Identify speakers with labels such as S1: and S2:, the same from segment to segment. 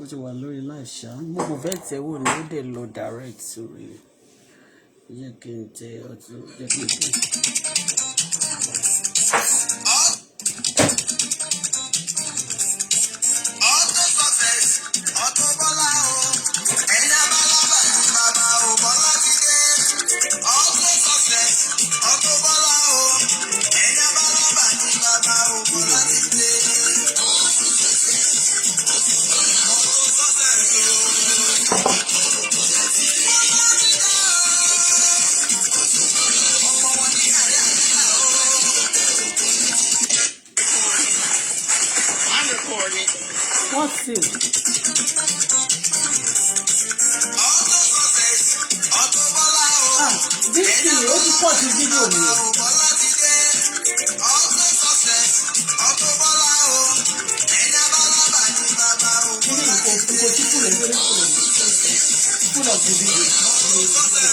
S1: ó ti wà lórí láìsá mo kò fẹ́ tẹ̀ wò ní ó dẹ̀ lọ direct sórí jẹ́ kí n tẹ ọtún jẹ́ kí n tẹ. What's it? This thing, what you call the video? Full of the video.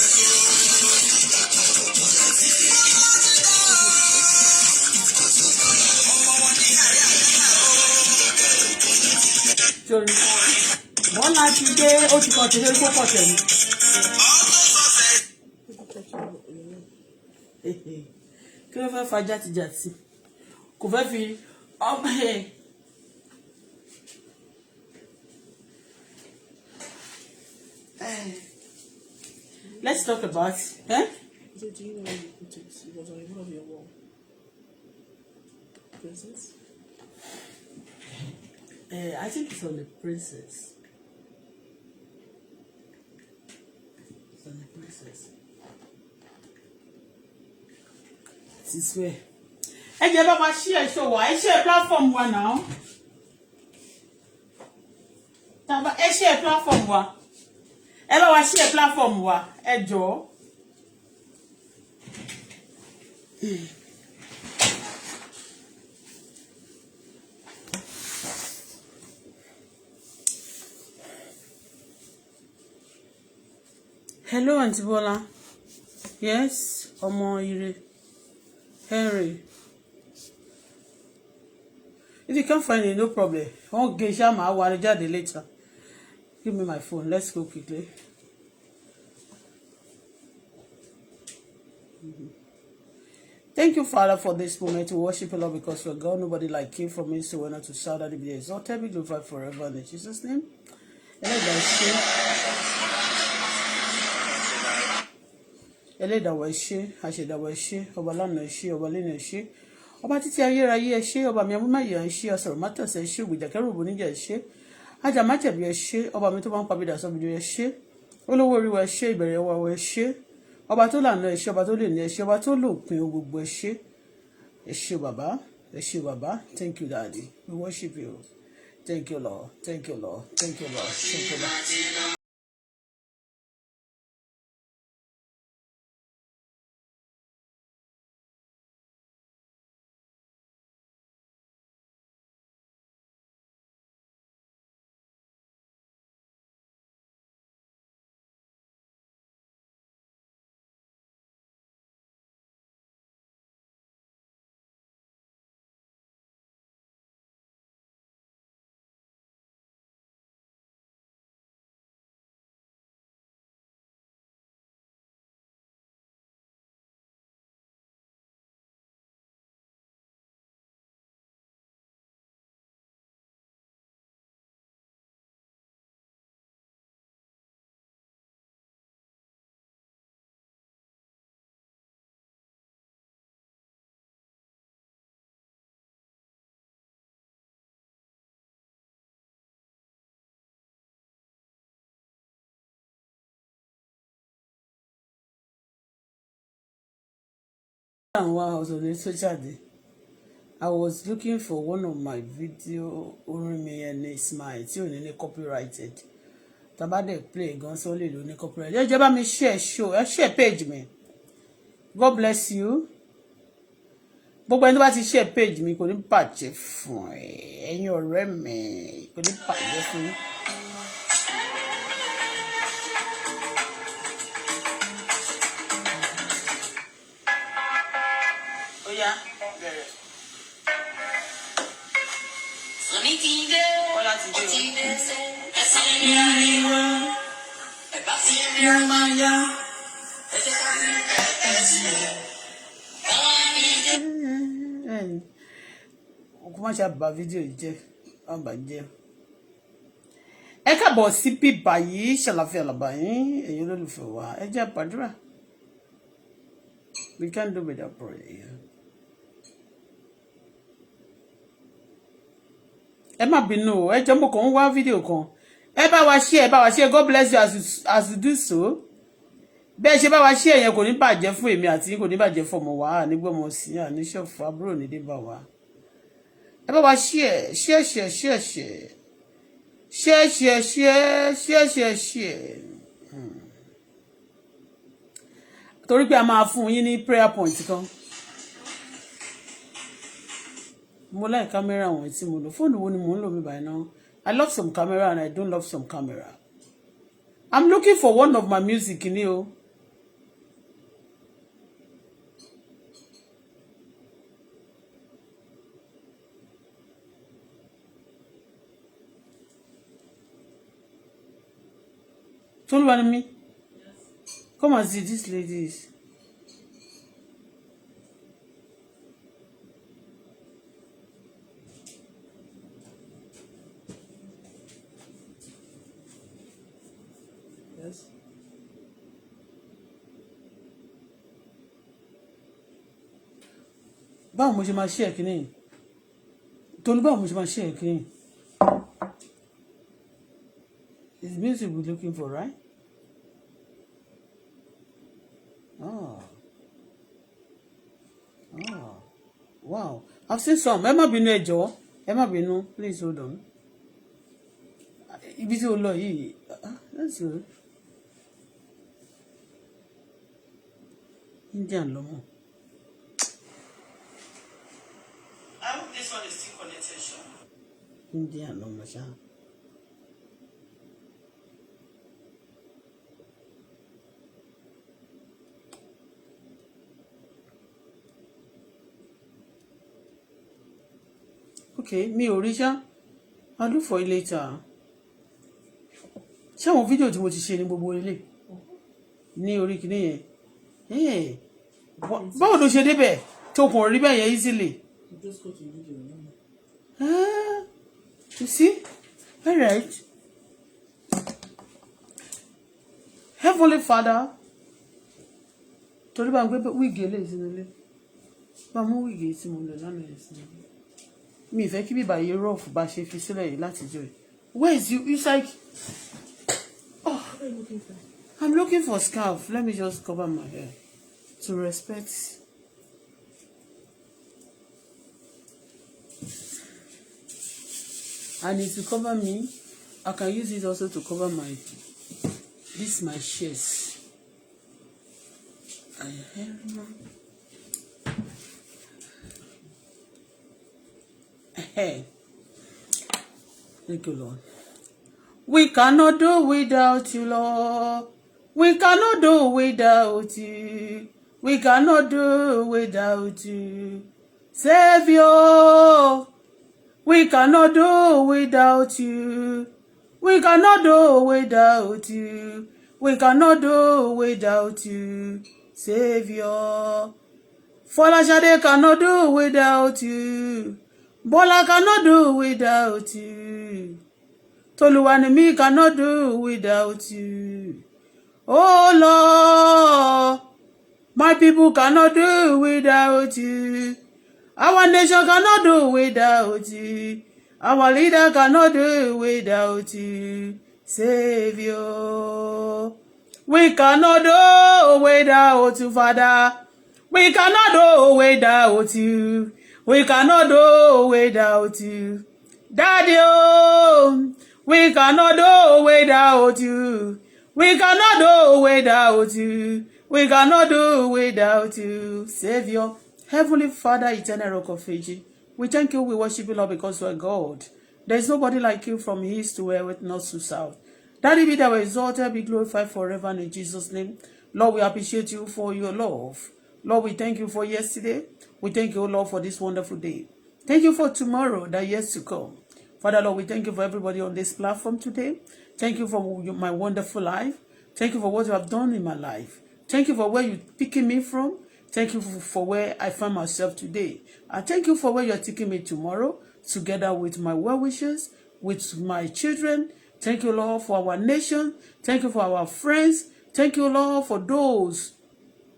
S1: One night today, ó ti kàn tẹ́lẹ̀ kó pọ̀ tẹ̀lé. Kí ló fẹ́ fa játijàti? Kò fẹ́ fi ọmọ ẹ̀. Let's talk about. So do you know you put it? It was on one of your wall. Princess? I think it's on the princess. It's on the princess. This way. Ẹ jẹ́ bá wa share show wa. Ẹ share platform wa now. Taba ẹ share platform wa. Ẹ bá wa share platform wa. Ẹ jọ̀ọ́. Hello, Auntie Bola. Yes, Omo Ire. Henry. If you can't find it, no problem. I won't get Shama. I will jáde later. Give me my phone. Let's go quickly. Thank you, Father, for this moment to worship you, Lord, because you're God. Nobody like you from me, so we're not to shout at the be exalted, be glorified forever in Jesus' name. Ẹlẹ́dàá ṣe, àṣẹ̀dàwọ̀ ṣe, ọba lánàá ṣe, ọba lẹ́nu ṣe, ọba títí ayérayé ṣe, ọba mi amúmáyà ṣe, ọ̀sọ̀rọ̀ mátọ̀sẹ̀ ṣe, ògbìjàkẹ́rù òbóníjà ṣe, ajàmájẹ̀bí ṣe, ọba mi tó bá ń pabidà sọ́bìdì ṣe, olówó orí wa ṣe, ìbẹ̀rẹ̀ wa ṣe, ọba tó lànà ṣe, ọba tó lè ní ṣe, ọba tó lòpin gbogbo ṣe. Ẹ ṣé bàbá, ẹ ṣé bàbá. Thank you, Daddy. We worship you. Thank you, Lord. Thank you, Lord. Thank you, Lord. Thank you, Lord. And wow, so I was looking for one of my video Orimi and smile tí ò ní copyrighted. Tabade play gan so le lo ní copyrighted. Ẹ bá mi share show, share page mi. God bless you. Gbogbo ẹni tó bá ti share page mi kò ní bàjẹ́ fún ẹ. Ẹ̀yin ọ̀rẹ́ mi kò ní bàjẹ́ fún yín. Yeah. Hola, Kuma ṣe ba fídíò yìí jẹ́ àbàjẹ́. Ẹ káàbọ̀ sí bíbá yìí ṣàlàfíà làbà yín ẹ̀yin olólùfẹ́ wa ẹ jẹ́ àpàdúrà. We can't do without prayer. Ẹ má bínú o, ẹ jẹ́ mo kàn ń wá fídíò kan. Ẹ bá wa share, God bless you as you do so. Bẹ́ẹ̀ ṣe bá wa share yẹn kò ní bàjẹ́ fún èmi àti kò ní bàjẹ́ fún ọmọ wa nígbọ́mọ sí àníṣọ́fù àbúrò ní débà wa. Ẹ bá wa share. Torí pé a máa fún yín ní prayer point kan. Mo like camera wọn tí mo lò. Phone wo ni mo ń lò mi by now. I love some camera and I don't love some camera. I'm looking for one of my music ni o. Toluwa ni mi. Come and see these ladies. Yes. Báwo mo ṣe máa share kíní? Tolu báwo mo ṣe máa share kíní? Is music we're looking for, right? Oh. Wow. I've seen some. Ẹ má bínú ẹ jọ̀ọ́. Ẹ má bínú. Please hold on. Ibi tí o lọ yìí. That's good. Indian lọ́mọ. I hope this one is still connected, sure. Indian lọ́mọ ṣá. Okay, mi ò rí ṣá. I'll look for it later. Ṣé àwọn fídíò tí mo ti ṣe ní gbogbo ilé? Ní orí kìíní yẹn. Hey, báwo ló ṣe débẹ̀? Tó kàn rí bẹ́ẹ̀ yẹn easily. Just go to video. You see? All right. Heavenly Father. Torí bá ń gbé wíìgì eléyìí sínú ilé. Bá mú wíìgì tí mo lò lánàá yẹn sínú ilé. Mi fẹ́ kí bíbá yìí rough bá ṣe fi sílẹ̀ yìí láti jọ ẹ̀. Where is you? It's like, oh, what are you looking for? I'm looking for scarf. Let me just cover my hair to respect. And it to cover me. I can use it also to cover my chest. Hey, thank you, Lord. We cannot do without you, Lord. We cannot do without you. We cannot do without you, Savior. We cannot do without you. We cannot do without you. We cannot do without you, Savior. Folashade cannot do without you. Bola cannot do without you. Toluwa ni mi cannot do without you. Oh Lord, my people cannot do without you. Our nation cannot do without you. Our leader cannot do without you, Savior. We cannot do without you, Father. We cannot do without you. We cannot do without you, Daddy. Oh, we cannot do without you. We cannot do without you. We cannot do without you, Savior. Heavenly Father, eternal rock of ages, we thank you, we worship you, Lord, because you are God. There is nobody like you from east to west, north to south. Daddy, be thou exalted, be glorified forever in Jesus' name. Lord, we appreciate you for your love. Lord, we thank you for yesterday. We thank you, Lord, for this wonderful day. Thank you for tomorrow that yet to come. Father, Lord, we thank you for everybody on this platform today. Thank you for my wonderful life. Thank you for what you have done in my life. Thank you for where you're picking me from. Thank you for where I find myself today. And thank you for where you're taking me tomorrow, together with my well-wishers, with my children. Thank you, Lord, for our nation. Thank you for our friends. Thank you, Lord, for those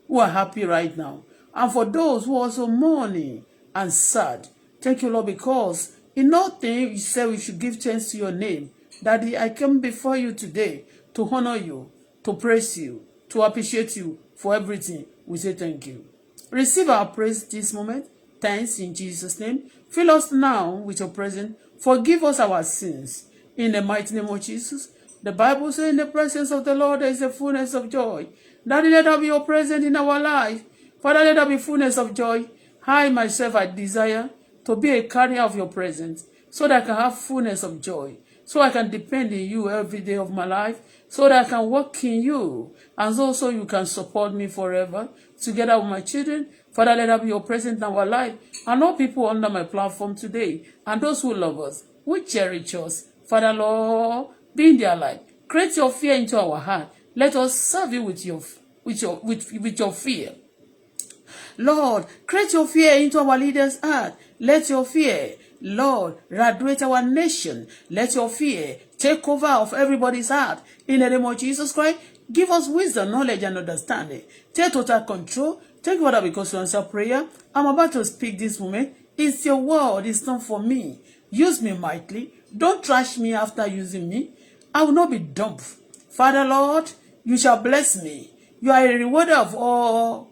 S1: who are happy right now. And for those who are also mourning and sad. Thank you, Lord, because in all things you said we should give thanks to your name. Daddy, I come before you today to honor you, to praise you, to appreciate you for everything. We say thank you. Receive our praise this moment. Thanks in Jesus' name. Fill us now with your presence. Forgive us our sins. In the mighty name of Jesus. The Bible says in the presence of the Lord there is a fullness of joy. Daddy, let there be your presence in our life. Father, let there be fullness of joy. I myself, I desire to be a carrier of your presence so that I can have fullness of joy. So I can depend on you every day of my life. So that I can walk in you. And also you can support me forever. Together with my children. Father, let there be your presence in our life. And all people under my platform today. And those who love us. Who cherish us. Father, Lord, be in their life. Create your fear into our heart. Let us serve you with your fear. Lord, create your fear into our leaders' heart. Let your fear, Lord, radiate our nation. Let your fear take over of everybody's heart. In the name of Jesus Christ, give us wisdom, knowledge, and understanding. Take total control. Thank you, Father, because you answer prayer. I'm about to speak this moment. It's your word. It's not for me. Use me mightily. Don't trash me after using me. I will not be dumb. Father, Lord, you shall bless me. You are a rewarder of all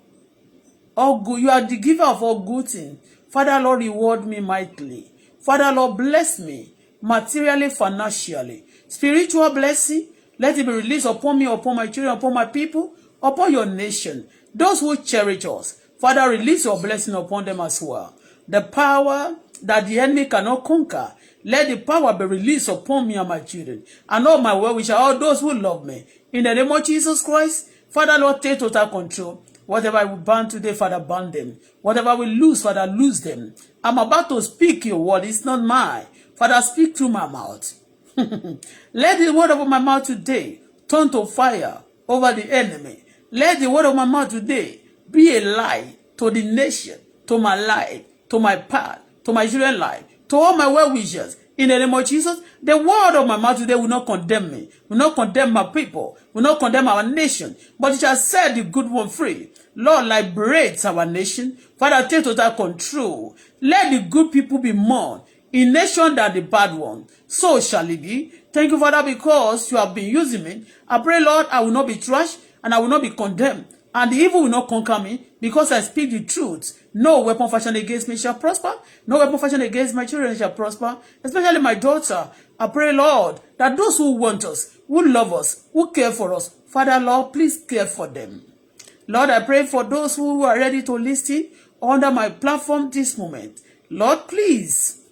S1: good. You are the giver of all good things. Father, Lord, reward me mightily. Father, Lord, bless me materially, financially. Spiritual blessing, let it be released upon me, upon my children, upon my people, upon your nation. Those who cherish us, Father, release your blessing upon them as well. The power that the enemy cannot conquer, let the power be released upon me and my children, and all my well-wishers, all those who love me. In the name of Jesus Christ, Father, Lord, take total control. Whatever I will ban today, Father, ban them. Whatever we lose, Father, lose them. I'm about to speak your word. It's not mine. Father, speak through my mouth. Let the word of my mouth today turn to fire over the enemy. Let the word of my mouth today be a light to the nation, to my life, to my path, to my children's life, to all my well-wishers. In the name of Jesus, the word of my mouth today will not condemn me, will not condemn my people, will not condemn our nation, but it shall set the good one free. Lord, liberate our nation. Father, take total control. Let the good people be mourned in nation than the bad one. So shall it be. Thank you, Father, because you have been using me. I pray, Lord, I will not be trashed and I will not be condemned. And the evil will not conquer me because I speak the truth. No weapon fashioned against me shall prosper. No weapon fashioned against my children shall prosper, especially my daughter. I pray, Lord, that those who want us, who love us, who care for us, Father, Lord, please care for them. Lord, I pray for those who are ready to listen under my platform this moment. Lord, please,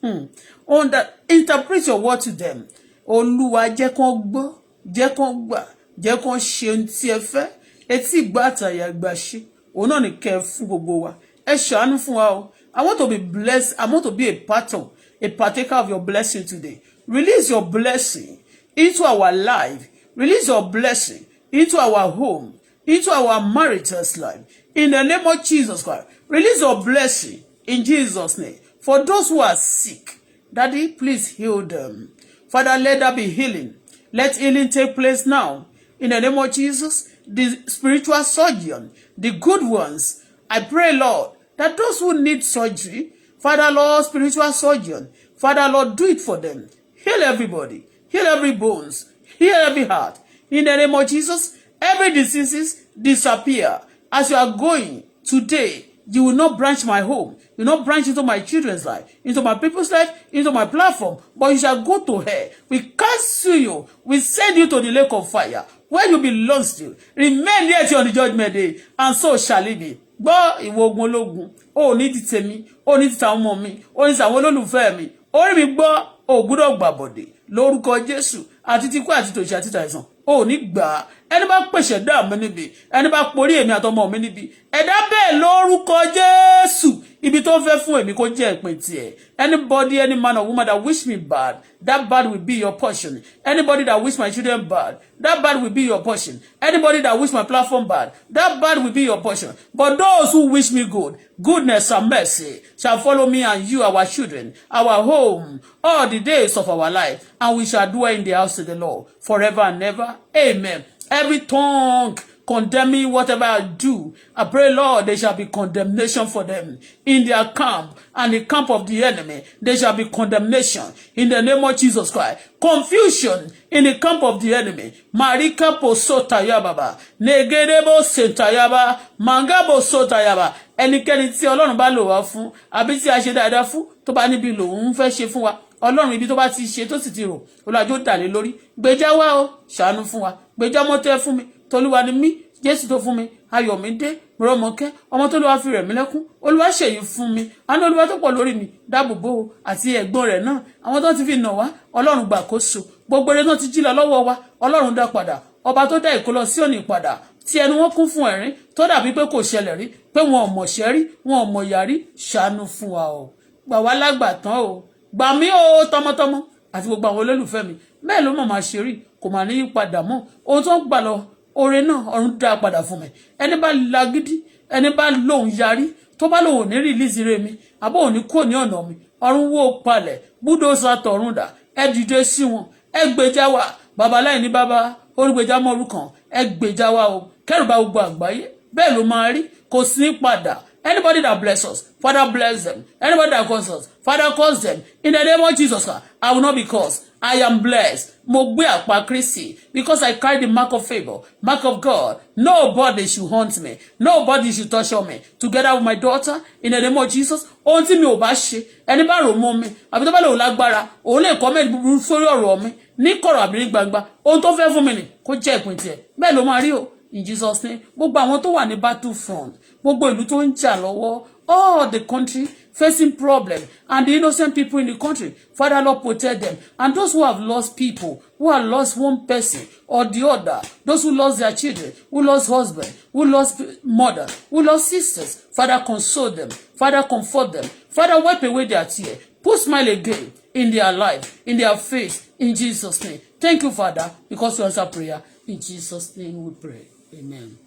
S1: interpret your word to them. Olúwa, jẹ́ kán gbọ́, jẹ́ kán gbà, jẹ́ kán ṣe ohun tí ẹ fẹ́. Etí ìgbà àtàyà ìgbà ṣe. Òun náà ni kẹ́ fún gbogbo wa. Ẹ ṣàánú fún wa o. I want to be blessed. I want to be a partaker of your blessing today. Release your blessing into our life. Release your blessing into our home, into our marital's life. In the name of Jesus Christ. Release your blessing in Jesus' name. For those who are sick, Daddy, please heal them. Father, let there be healing. Let healing take place now. In the name of Jesus, the spiritual surgeon, the good ones, I pray, Lord, that those who need surgery, Father, Lord, spiritual surgeon, Father, Lord, do it for them. Heal everybody. Heal every bones. Heal every heart. In the name of Jesus, every diseases disappear. As you are going today, you will not branch my home. You will not branch into my children's life, into my people's life, into my platform, but you shall go to hell. We cancel you. We send you to the lake of fire, where you belong to. Remain yet on the judgment day, and so shall it be. Gbọ́ ìwọ ogun ológun, ó ní ti tèmi, ó ní ti tàwọn ọmọ mi, ó ní ti àwọn olólùfẹ́ mi, orí mi gbọ́, ó gbọ́dọ̀ gbàbọ̀dè lórúkọ Jésù, àti ti kú àti tòṣì àti tàìsàn, ó ní gbà ẹni bá pèsè dá mi níbi ẹni bá porí èmi àtọmọ mi níbi ẹ̀dá bẹ́ẹ̀ lórúkọ Jésù ibi tó fẹ́ fún èmi kó jẹ́ ìpín tiẹ̀. Anybody, any man or woman that wish me bad, that bad will be your portion. Anybody that wish my children bad, that bad will be your portion. Anybody that wish my platform bad, that bad will be your portion. But those who wish me good, goodness and mercy shall follow me and you, our children, our home, all the days of our life, and we shall dwell in the house of the Lord forever and ever. Amen. Every tongue condemning whatever I do, I pray, Lord, there shall be condemnation for them in their camp and the camp of the enemy. There shall be condemnation in the name of Jesus Christ. Confusion in the camp of the enemy. Marika posotayaba, negerebo sentayaba, mangabo sotayaba. Ẹnikẹ́ni tí Ọlọ́run bá lò wá fún, àbí tí a ṣe dáadáa fún, tó bá níbi lòun fẹ́ ṣe fún wa. Ọlọ́run ibi tó bá ti ṣe tó sì ti rò, Olúwa dá lé lórí. Gbèjà wá o, ṣàánú fún wa. Gbèjà mọ́tẹ́ fún mi. Tolúwa ni mí, Jésù tó fún mi, Ayọ̀mídé, Rọ́mọkẹ́, ọmọ t'Olúwa fi rẹ̀ mí lẹ́kún, Olúwa ṣèyí fún mi, àánú Olúwa tó pọ̀ lórí mi, dáàbòbò àti ẹ̀gbọ́n rẹ̀ náà, àwọn tó ti fi nà wá, Ọlọ́run gbàkóso, gbogbo eré náà ti jí lọ lọ́wọ́ wa, Ọlọ́run dá padà, ọba tó dá ìkólọ sí òní padà, tí ẹnu wọn kún fún ẹ̀rín, tó dàbí pé kò ṣẹlẹ̀ rí, pé wọn ò mọ̀ṣẹ́ rí, wọn ò mọ̀ yà rí, ṣàánú fún wa o, gbà wá lágbàtán o, gbà mí o tọmọtọmọ, àti gbogbo àwọn olólùfẹ́ mi, bẹ́ẹ̀ ló mọ̀ máa ṣe rí, kò máa ní yípadà mọ́, ohun tó ń gbà lọ oore náà ọ̀run dá padà fún mi ẹni bá lágídí ẹni bá lóhùn yarí tó bá lóhùn ní rìlíìsì rẹ mi àbó òní kò ní ọ̀nà mi ọ̀run wó palẹ̀ búdòsà tọ̀run dà ẹ dìde sí wọn ẹ gbèjà wa babaláì ní bàbá olùgbèjà mọ́rúkàn ẹ gbèjà wa o kẹrù bá gbogbo àgbáyé bẹ́ẹ̀ ló máa rí kò sí padà. Anybody that bless us, Father bless them. Anybody that curse us, Father curse them. In the name of Jesus, I will not be cursed. I am blessed. Mo gbé àpá Kristi because I carry the mark of favor, mark of God. Nobody should haunt me. Nobody should torture me. Together with my daughter, in the name of Jesus, ohun tí mi ò bá ṣe, ẹni bá rò mọ́ mi, àbí tó bá lè lágbára, òun lè comment búburú sórí ọ̀rọ̀ mi, ní kọ̀rọ̀ àbí ní gbangba, ohun tó fẹ́ fún mi ni kó jẹ́ ìpín tiẹ̀. Bẹ́ẹ̀ ló máa rí o. In Jesus' name, gbogbo àwọn tó wà ní battlefront, gbogbo ìlú tó ń jà lọ́wọ́, all the country facing problem, and the innocent people in the country, Father Lord protect them, and those who have lost people, who have lost one person or the other, those who lost their children, who lost husband, who lost mother, who lost sisters, Father console them, Father comfort them, Father wipe away their tears, put smile again in their life, in their face, in Jesus' name. Thank you, Father, because you answer prayer. In Jesus' name we pray. Amen.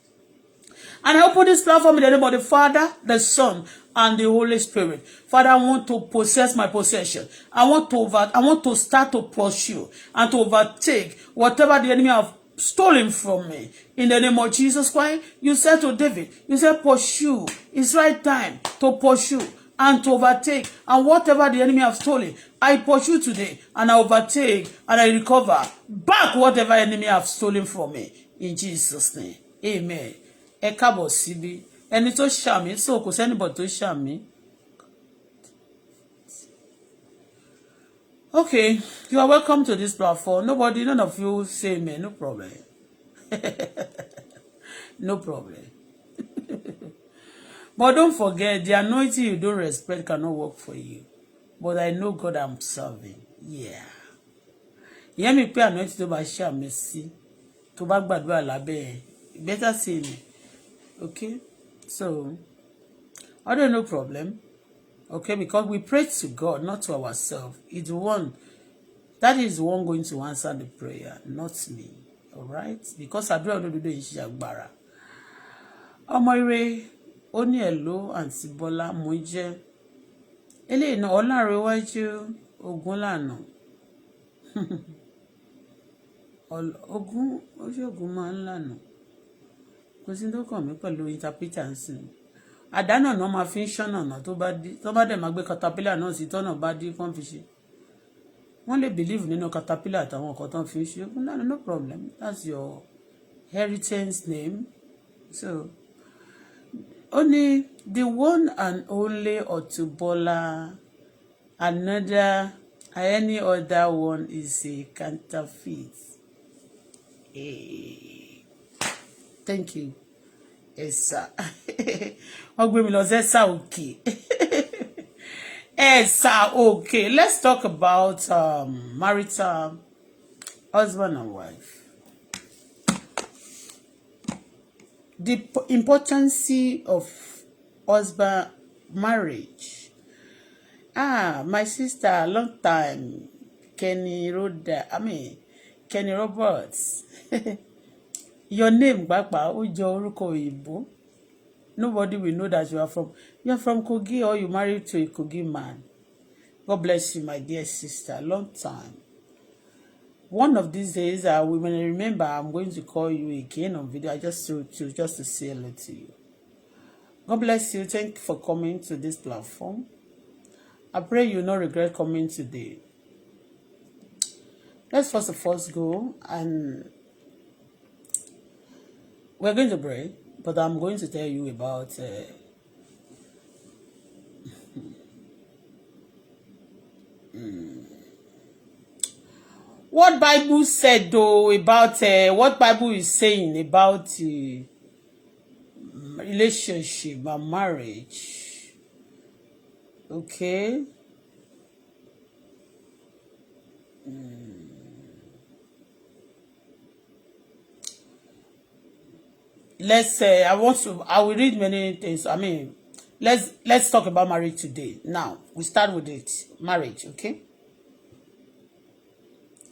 S1: And I open this platform in the name of the Father, the Son, and the Holy Spirit. Father, I want to possess my possession. I want to start to pursue and to overtake whatever the enemy have stolen from me. In the name of Jesus Christ, you said to David, you said pursue. It's right time to pursue and to overtake. And whatever the enemy have stolen, I pursue today and I overtake and I recover back whatever enemy have stolen from me. In Jesus' name. Amen. Ẹ káàbọ̀ síbí. Ẹni tó ṣàmì, so kò sẹ́nìbọ̀ tó ṣàmì. Okay, you are welcome to this platform. None of you say amen. No problem. No problem. But don't forget, the anointing you don't respect cannot work for you. But I know God I'm serving. Yeah. Ìyẹn mi pé anointing tó bá ṣàmì sí, tó bá gbàdúrà lábẹ́, better say me. Okay? So, I don't know problem. Okay? Because we pray to God, not to ourselves. It's one. That is the one going to answer the prayer, not me. Alright? Because àdúrà olódodo iṣẹ́ agbára. Ọmọ ire, ó ní hello, Aunty Bola, mo jẹ́. Eléyìí náà, Ọlárewájú, Ògúnlànà. Ogun máa ń lànà. Kò sí tó kàn mí pẹ̀lú interpreter nsìn. Àdánà náà máa fi ń ṣọ́nà náà tó bá dẹ̀ máa gbé caterpillar náà sí tọ́nà bá dí kán fi ṣe. Wọ́n lè believe nínú caterpillar àtàwọn nǹkan tán fi ń ṣe. No problem. That's your heritage name. So, only the one and only Auto-Bola, any other one is a counterfeit. Thank you. Esa. Okay. Esa, okay. Let's talk about marital husband and wife. the importance of husband marriage. My sister, long time. Kenny Roberts. Your name, Papa, Ujo Ruko Ibu. Nobody will know that you are from Kogi, or you married to a Kogi man. God bless you, my dear sister. Long time. One of these days, when I remember, I'm going to call you again on video. Just to say hello to you. God bless you. Thank you for coming to this platform. I pray you not regret coming today. Let's first of all go, and we're going to pray, but I'm going to tell you about what Bible said though about what Bible is saying about relationship and marriage. Okay. Let's say I will read many things. I mean, let's talk about marriage today. Now we start with it. Marriage, okay?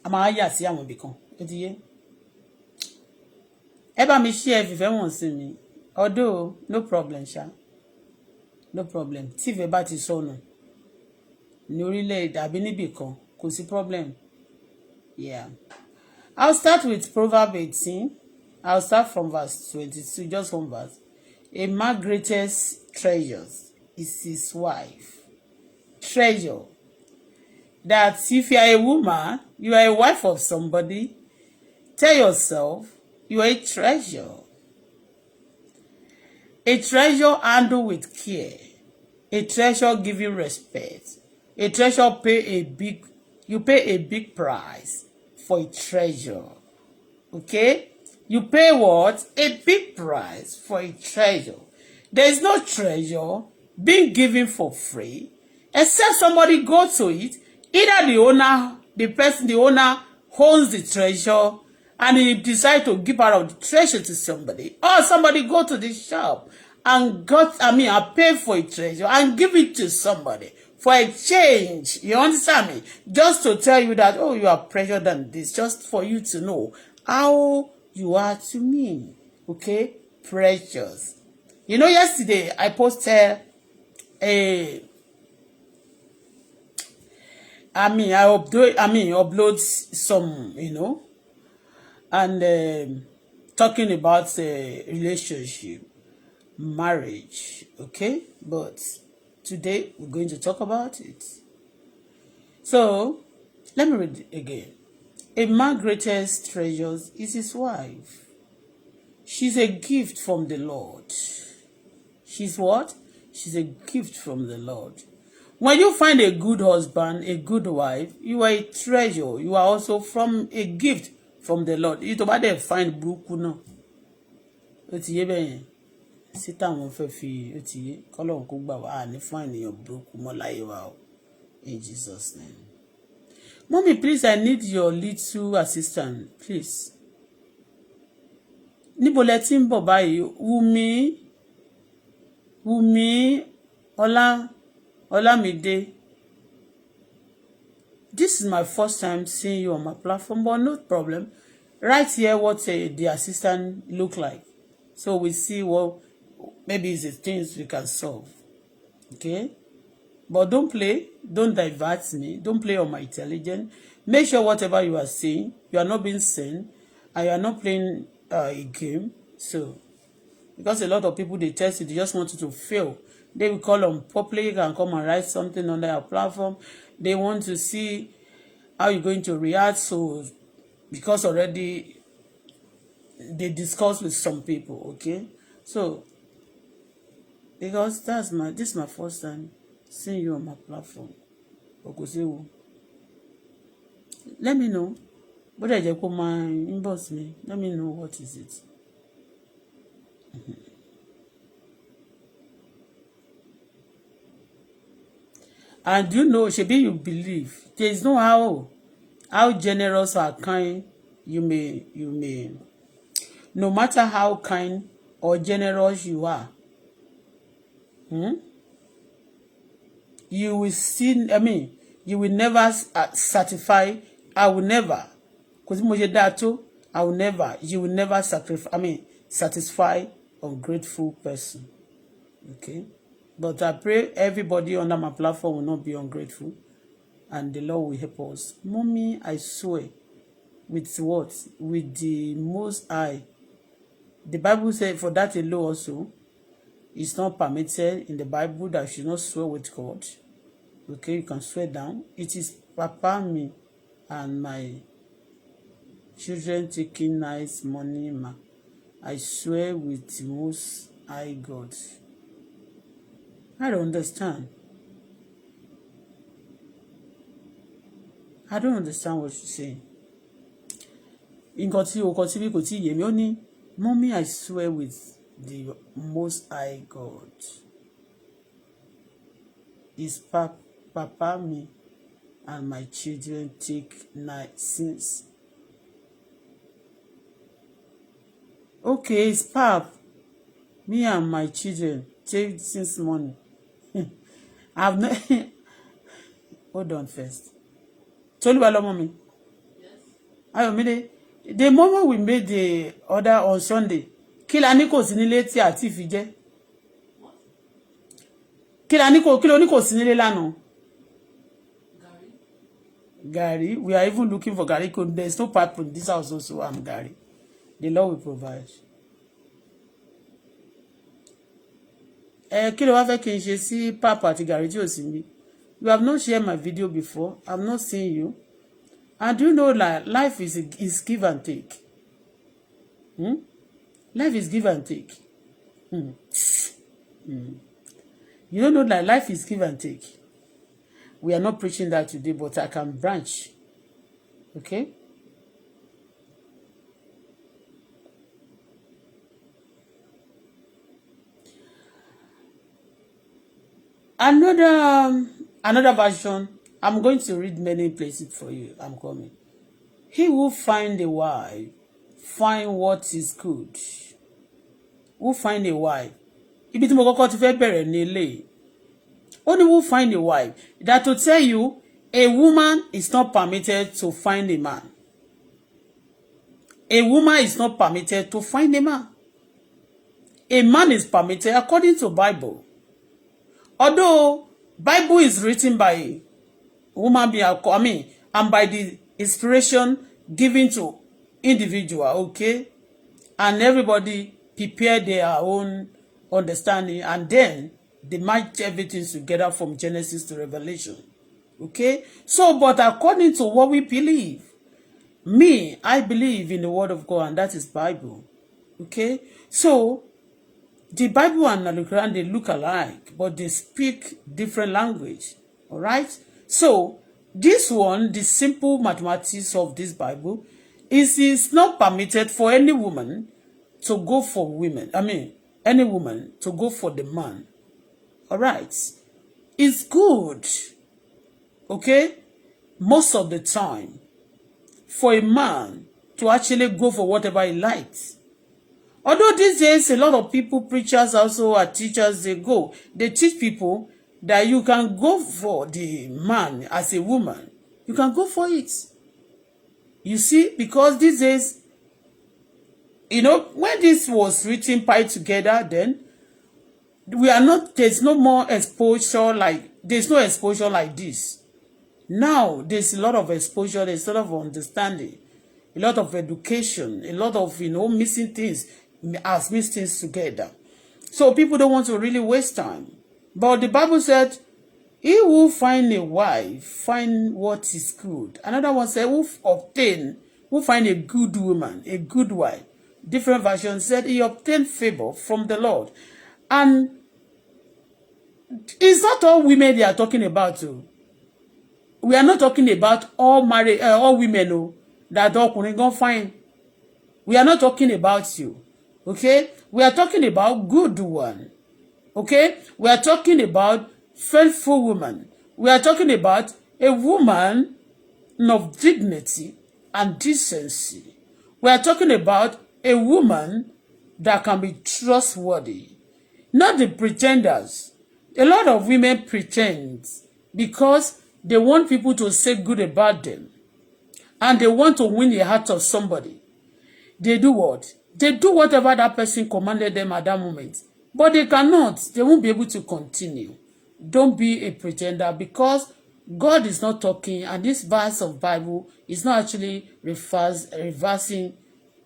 S1: I'm a yà sí àwọn ibì kan. Ó ti yé. Ẹ bá mi share if ẹ wọ́n sí mi. Although no problem, sha. No problem. Tí ìfẹ́ bá ti sọnù ní orílẹ̀-èdè àbí níbì kan, kò sí problem. Yeah. I'll start with Proverbs 18. I'll start from verse 22, just one verse. A man's greatest treasures is his wife. Treasure. That if you are a woman, you are a wife of somebody, tell yourself you are a treasure. A treasure handled with care. A treasure giving respect. A treasure you pay a big price for a treasure. Okay? You pay what? A big price for a treasure. There is no treasure being given for free, except somebody go to it. Either the owner owns the treasure and he decide to give out of the treasure to somebody, or somebody go to the shop and pay for a treasure and give it to somebody for a change. You understand me? Just to tell you that, oh, you are precious than this, just for you to know how you are to me. Okay? Precious. You know, yesterday I posted I upload some, and talking about relationship, marriage, okay? But today we're going to talk about it. So, let me read it again. A man's greatest treasures is his wife. She's a gift from the Lord. She's what? She's a gift from the Lord. When you find a good husband, a good wife, you are a treasure. You are also from a gift from the Lord. You don't bother find burúkú náà. Ó ti yé bẹ́ẹ̀ yẹn. Sí táwọn fẹ́ fi ó ti yé. Kọ́lọ́run kó gbà wá ní fún ènìyàn burúkú mọ́ láyé wa o. In Jesus' name. Mommy, please, I need your little assistant, please. Níbo lẹ ti ń bọ̀ báyìí? Wumi, Olamide. This is my first time seeing you on my platform, but no problem. Right here, what the assistant look like. So we see what maybe it's the things we can solve. Okay? But don't divert me. Don't play on my intelligence. Make sure whatever you are saying, you are not being seen, and you are not playing a game. So, because a lot of people, they test it, they just want you to fail. They will call on public and come and write something on their platform. They want to see how you're going to react. So, because already they discuss with some people, okay? So, because this is my first time seeing you on my platform. Let me know. But I just put my inbox me. Let me know what is it. And you know, Shebi, you believe there is no how generous or kind you may, no matter how kind or generous you are, you will see, you will never satisfy. I will never, because I will never, you will never satisfy ungrateful person. Okay? But I pray everybody under my platform will not be ungrateful, and the Lord will help us. Mommy, I swear, with what? With the Most High. The Bible said for that alone also, it's not permitted in the Bible that you should not swear with God. Okay, you can swear down. It is Papa, me, and my children taking nice money. I swear with the Most High God. I don't understand. I don't understand what you're saying. Mommy, I swear with the Most High God. Is Papa, me, and my children take night since. Okay, it's Pap. Me and my children take since morning. I've not. Hold on first. Toluwa mommy. Yes. The moment we made the order on Sunday, kí la ní kò sí nílé tí àti fi jẹ. Kí la ní kò sí nílé lánàá. Gary, we are even looking for Gary. There's no pipe in this house also. I'm Gary. The Lord will provide. Kí ló wá fẹ́ kí n ṣe sí Papa àti Gary tí ò sí mi? You have not shared my video before. I've not seen you. And do you know that life is give and take? Life is give and take. You don't know that life is give and take. We are not preaching that today, but I can branch. Okay? Another version. I'm going to read many places for you. I'm coming. He will find a wife, find what is good. Who find a wife? Ibi tí mo kọ́kọ́ ti fẹ́ bẹ̀rẹ̀ ní ilé. Only who find a wife. That to tell you, a woman is not permitted to find a man. A woman is not permitted to find a man. A man is permitted according to Bible. Although Bible is written by woman being, and by the inspiration given to individual, okay? And everybody prepare their own understanding, and then they match everything together from Genesis to Revelation, okay? So, but according to what we believe, I believe in the Word of God, and that is Bible, okay? So, the Bible and the Quran, they look alike, but they speak different language, all right? So, this one, the simple mathematics of this Bible, is not permitted for any woman to go for women. Any woman to go for the man. All right? It's good, okay, most of the time, for a man to actually go for whatever he likes. Although these days, a lot of people, preachers also, are teachers, they teach people that you can go for the man as a woman. You can go for it. You see, because these days, when this was written pie together, then there's no more exposure there's no exposure like this. Now, there's a lot of exposure, there's a lot of understanding, a lot of education, a lot of, missing things, things together. So people don't want to really waste time. But the Bible said, he will find a wife, find what is good. Another one said, who find a good woman, a good wife. Different versions said, he obtained favor from the Lord. And it's not all women they are talking about. Too. We are not talking about all women that all can find. We are not talking about you. Okay? We are talking about good one. Okay? We are talking about faithful woman. We are talking about a woman of dignity and decency. We are talking about a woman that can be trustworthy, not the pretenders. A lot of women pretend because they want people to say good about them, and they want to win the heart of somebody. They do what? They do whatever that person commanded them at that moment. But they cannot. They won't be able to continue. Don't be a pretender, because God is not talking, and this verse of Bible is not actually reversing.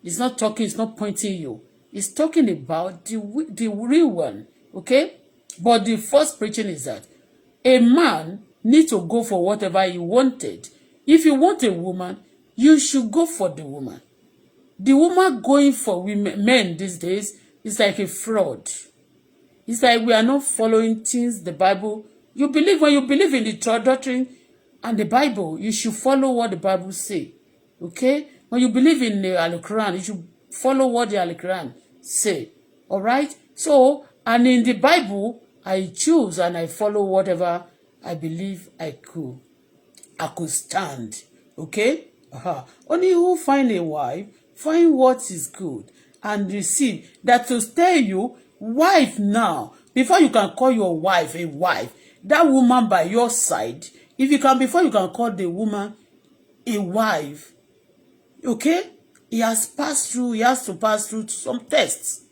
S1: It's not talking, it's not pointing you. It's talking about the real one. Okay? But the first preaching is that a man needs to go for whatever he wanted. If you want a woman, you should go for the woman. The woman going for men these days is like a fraud. It's like we are not following things the Bible. When you believe in the doctrine and the Bible, you should follow what the Bible say. Okay? When you believe in the Al-Quran, you should follow what the Al-Quran say. All right? So, and in the Bible, I choose and I follow whatever I believe I could stand. Okay? Only who find a wife, find what is good and receive. That to tell you, wife now, before you can call your wife a wife, that woman by your side, before you can call the woman a wife, okay, he has to pass through some tests.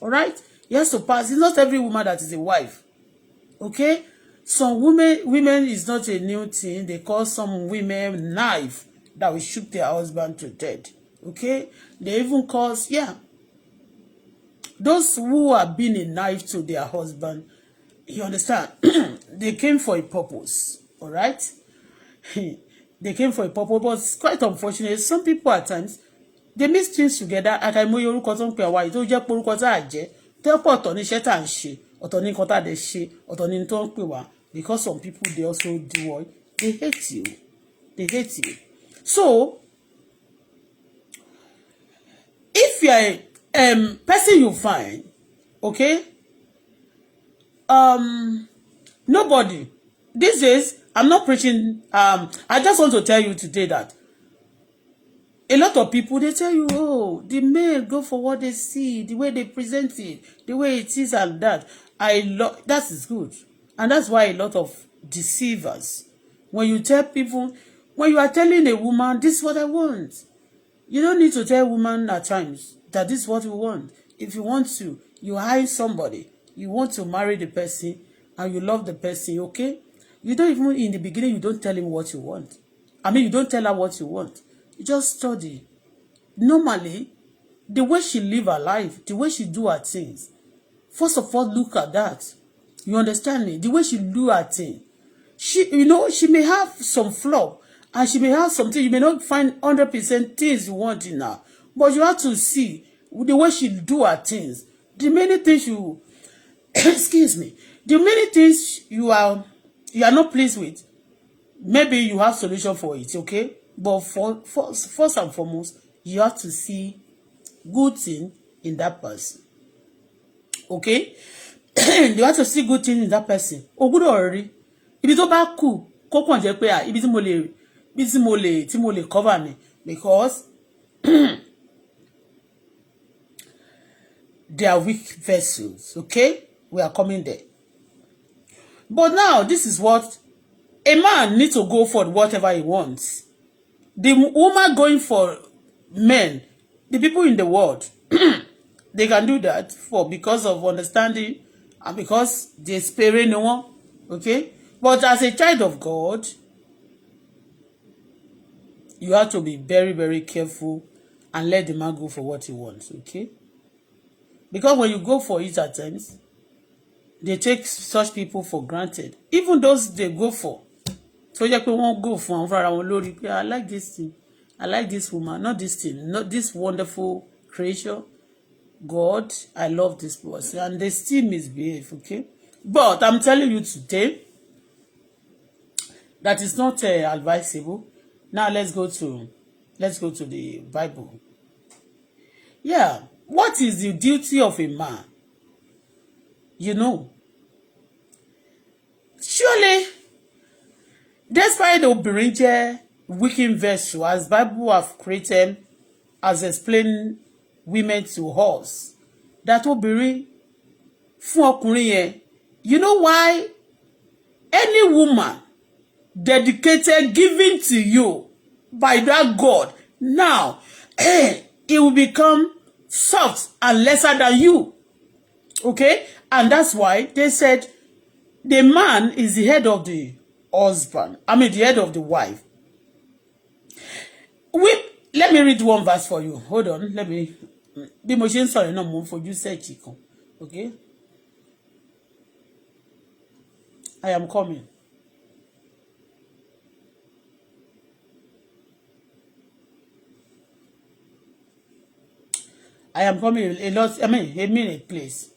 S1: All right? He has to pass. It's not every woman that is a wife. Okay? Some women is not a new thing. They call some women knife that will shoot their husband to death. Okay? They even cause, those who have been a knife to their husband, you understand? They came for a purpose. All right? They came for a purpose, but it's quite unfortunate. Some people at times, they mix things together. Àkàìmọye orúkọ tó ń pè àwa yìí tó jẹ́ pé orúkọ tá à jẹ́ tẹ́pọ̀ ọ̀tọ̀ ní iṣẹ́ tá à ń ṣe, ọ̀tọ̀ ní nǹkan tá à dẹ̀ ṣe, ọ̀tọ̀ ní tó ń pè wá. Because some people, they also do what? They hate you. They hate you. So, if you're a person you find, okay, nobody, these days, I'm not preaching, I just want to tell you today that a lot of people, they tell you, oh, the men go for what they see, the way they present it, the way it is and that. That is good. And that's why a lot of deceivers, when you tell people, when you are telling a woman, this is what I want, you don't need to tell a woman at times that this is what you want. If you want to, you hire somebody, you want to marry the person, and you love the person, okay? You don't even, in the beginning, you don't tell him what you want. I mean, you don't tell her what you want. You just study. Normally, the way she live her life, the way she do her things, first of all, look at that. You understand me? The way she do her thing. She may have some flaw, and she may have something. You may not find 100% things you want in her, but you have to see the way she do her things. The many things you, excuse me, the many things you are not pleased with. Maybe you have solution for it, okay? But first and foremost, you have to see good thing in that person. Okay? You have to see good thing in that person. O gbọ́dọ̀ rí. Ibi tó bá kù, kó kàn jẹ́ pé ibi tí mo lè cover me, because they are weak vessels, okay? We are coming there. But now, this is what a man needs to go for whatever he wants. The woman going for men, the people in the world, they can do that because of understanding and because they spare no one, okay? But as a child of God, you have to be very, very careful and let the man go for what he wants, okay? Because when you go for it at times, they take such people for granted. Even those they go for. So you won't go for I like this thing. I like this woman. Not this thing. Not this wonderful creature. God, I love this person. And they still misbehave, okay? But I'm telling you today, that is not advisable. Now let's go to the Bible. Yeah. What is the duty of a man? You know. Surely, despite the obìnrin wicked vessel, as Bible have created, as explained women to us, that obìnrin fún ọkùnrin yẹn. You know why? Any woman dedicated, giving to you by that God, now it will become soft and lesser than you. Okay? And that's why they said the man is the head of the husband. I mean, the head of the wife. Let me read one verse for you. Hold on. Let me. Bí mo ṣe ń sọ̀rọ̀ náà mo ń fojú search kan. Okay? I am coming. I am coming a lot. I mean, a minute, please.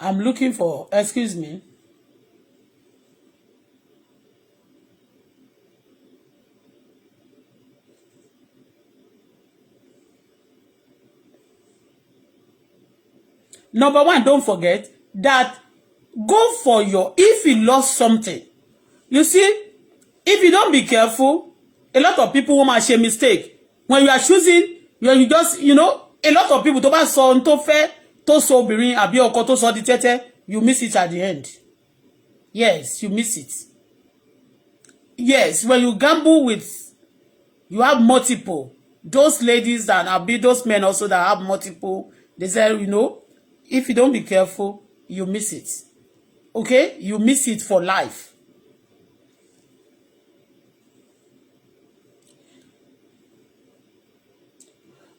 S1: I'm looking for, excuse me. Number one, don't forget that go for if you lost something. You see, if you don't be careful, a lot of people will make a mistake. When you are choosing, you just, a lot of people, tó bá sọ ohun tó fẹ́, tó sọ obìnrin àbí ọkọ tó sọ di tẹ́tẹ́, you miss it at the end. Yes, you miss it. Yes, when you gamble with, you have multiple. Those ladies that be those men also that have multiple, they say, if you don't be careful, you miss it. Okay? You miss it for life.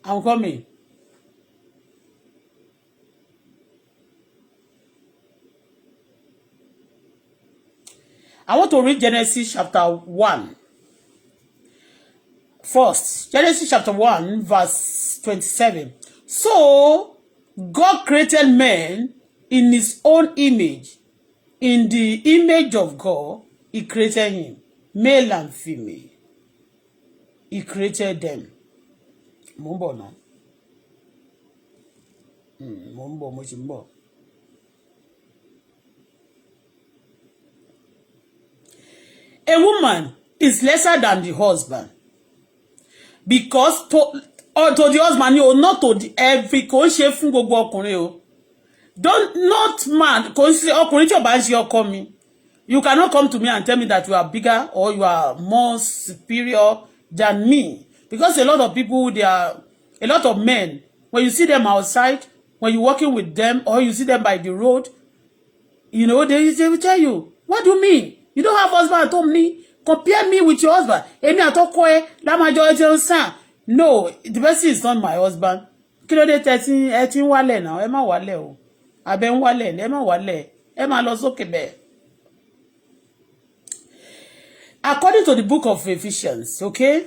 S1: I'm coming. I want to read Genesis chapter 1. First, Genesis chapter 1, verse 27. So, God created man in his own image. In the image of God, he created him. Male and female. He created them. Mo no. Mo. A woman is lesser than the husband. Because to the husband, not to the every kò ṣe fún gbogbo ọkùnrin o. Not man, kò ṣe ọkùnrin tí ó bá ṣe ọkọ mi. You cannot come to me and tell me that you are bigger or you are more superior than me. Because a lot of people, a lot of men, when you see them outside, when you're working with them, or you see them by the road, they will tell you, what do you mean? You don't have husband at home, compare me with your husband. No, the person is not my husband. Kí ló dé ẹ ti ń wálẹ̀ náà, ẹ má wálẹ̀ o. Abẹ́ ń wálẹ̀, ẹ má wálẹ̀, ẹ má lọ sókè bẹ́ẹ̀. According to the book of Ephesians, okay?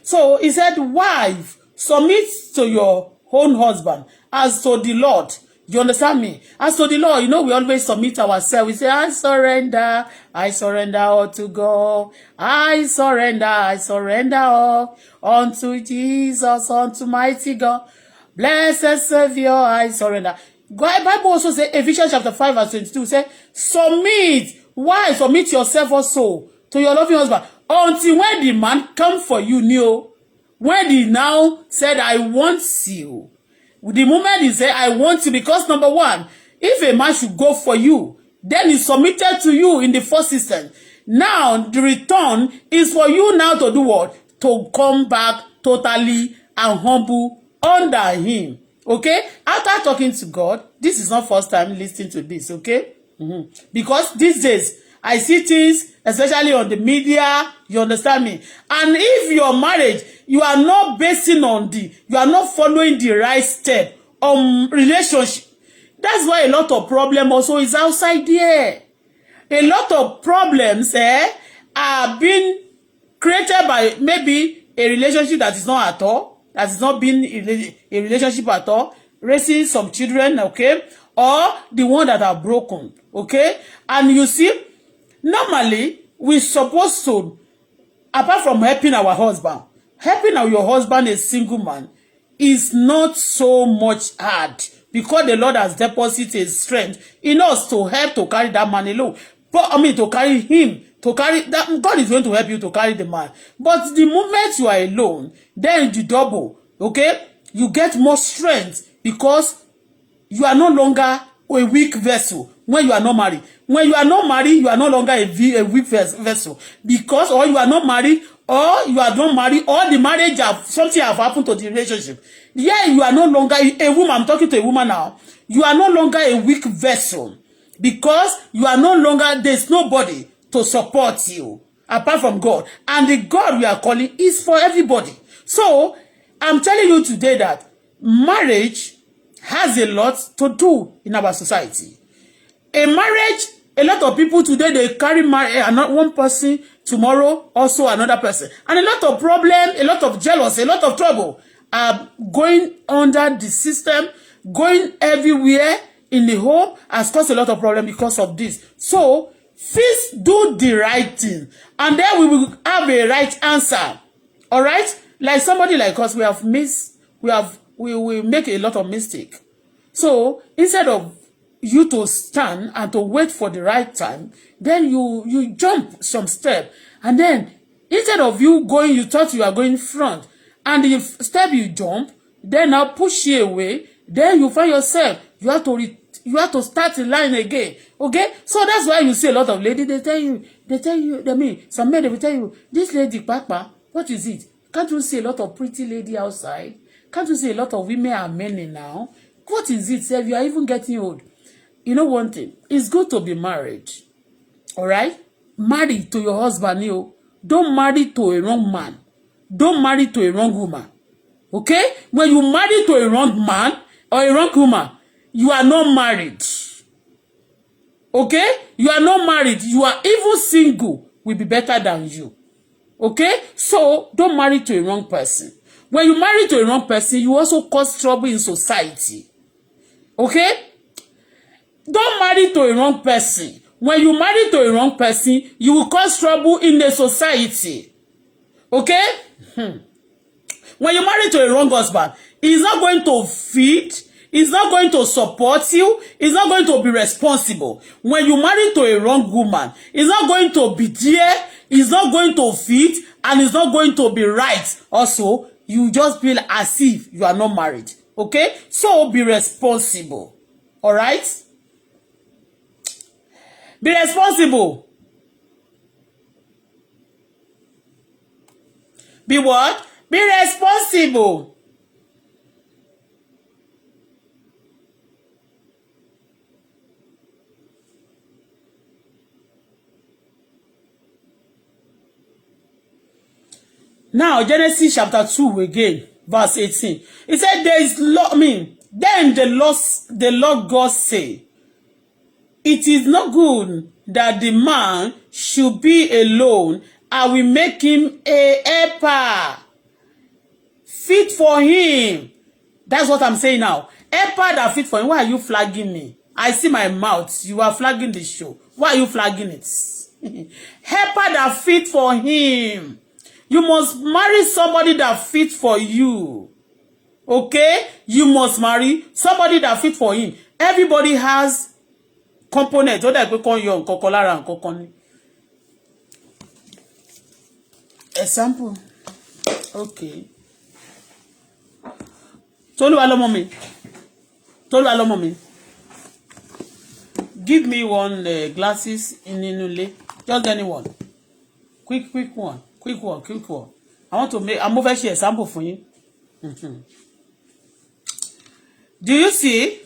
S1: So he said, wife, submit to your own husband as to the Lord. You understand me? As to the Lord, we always submit ourselves. We say, I surrender all to God. I surrender all unto Jesus, unto mighty God. Blessed Savior, I surrender. God, Bible also says, Ephesians chapter 5 verse 22, say, submit. Why? Submit yourself also to your loving husband. Until when the man come for you, when he now said, I want you. The moment he said, I want you, because number one, if a man should go for you, then he submitted to you in the first instance. Now, the return is for you now to do what? To come back totally and humble under him. Okay? After talking to God, this is not first time listening to this, okay? Because these days, I see things, especially on the media, you understand me? And if your marriage, you are not basing on you are not following the right step on relationship. That's why a lot of problem also is outside there. A lot of problems are being created by maybe a relationship that is not at all, that is not being a relationship at all, raising some children, okay? Or the one that are broken, okay? And you see, normally, we're supposed to, apart from helping our husband, helping your husband, a single man, is not so much hard because the Lord has deposited strength in us to help to carry that man alone. To carry him to carry that. God is going to help you to carry the man. But the moment you are alone, then you double. Okay, you get more strength because you are no longer a weak vessel when you are not married. When you are not married, you are no longer a weak vessel because, or you are not married, or you are not married, or the marriage something have happened to the relationship. Yeah, you are no longer a woman. I'm talking to a woman now. You are no longer a weak vessel because you are no longer, there's nobody to support you apart from God. And the God we are calling is for everybody. So I'm telling you today that marriage has a lot to do in our society. A marriage, a lot of people today, they carry not one person, tomorrow also another person. And a lot of problem, a lot of jealousy, a lot of trouble are going under the system, going everywhere in the home, has caused a lot of problem because of this. So, first do the right thing, and then we will have a right answer. All right? Like somebody like us, we will make a lot of mistake. So, instead of you to stand and to wait for the right time, then you jump some step, and then instead of you going, you thought you are going front, and the step you jump, then now push you away, then you find yourself, you have to start the line again. Okay? So that's why you see a lot of ladies, they tell you, some men, they will tell you, this lady, Papa, what is it? Can't you see a lot of pretty lady outside? Can't you see a lot of women are men now? What is it, sir? You are even getting old. You know one thing, it's good to be married. All right? Marry to your husband, you. Don't marry to a wrong man. Don't marry to a wrong woman. Okay? When you marry to a wrong man or a wrong woman, you are not married. Okay? You are not married. You are even single will be better than you. Okay? So, don't marry to a wrong person. When you marry to a wrong person, you also cause trouble in society. Okay? Don't marry to a wrong person. When you marry to a wrong person, you will cause trouble in the society. Okay? When you marry to a wrong husband, he's not going to feed, he's not going to support you, he's not going to be responsible. When you marry to a wrong woman, he's not going to be there, he's not going to feed, and he's not going to be right. Also, you just feel as if you are not married. Okay? So, be responsible. All right? Be responsible. Be what? Be responsible. Now, Genesis chapter 2 again, verse 18. It said, there is then the Lord God say, it is not good that the man should be alone. I will make him a helper fit for him. That's what I'm saying now. Helper that fit for him. Why are you flagging me? I see my mouth. You are flagging the show. Why are you flagging it? Helper that fit for him. You must marry somebody that fit for you. Okay? You must marry somebody that fit for him. Everybody has component. Ó dà pé kon yọ nǹkan kan lára nǹkan kan ni. Example. Okay. Toluwa lọ́mọ mi. Toluwa lọ́mọ mi. Give me one glasses in inule. Just anyone. Quick one. Quick one. I want to make, I'm over here example for you. Do you see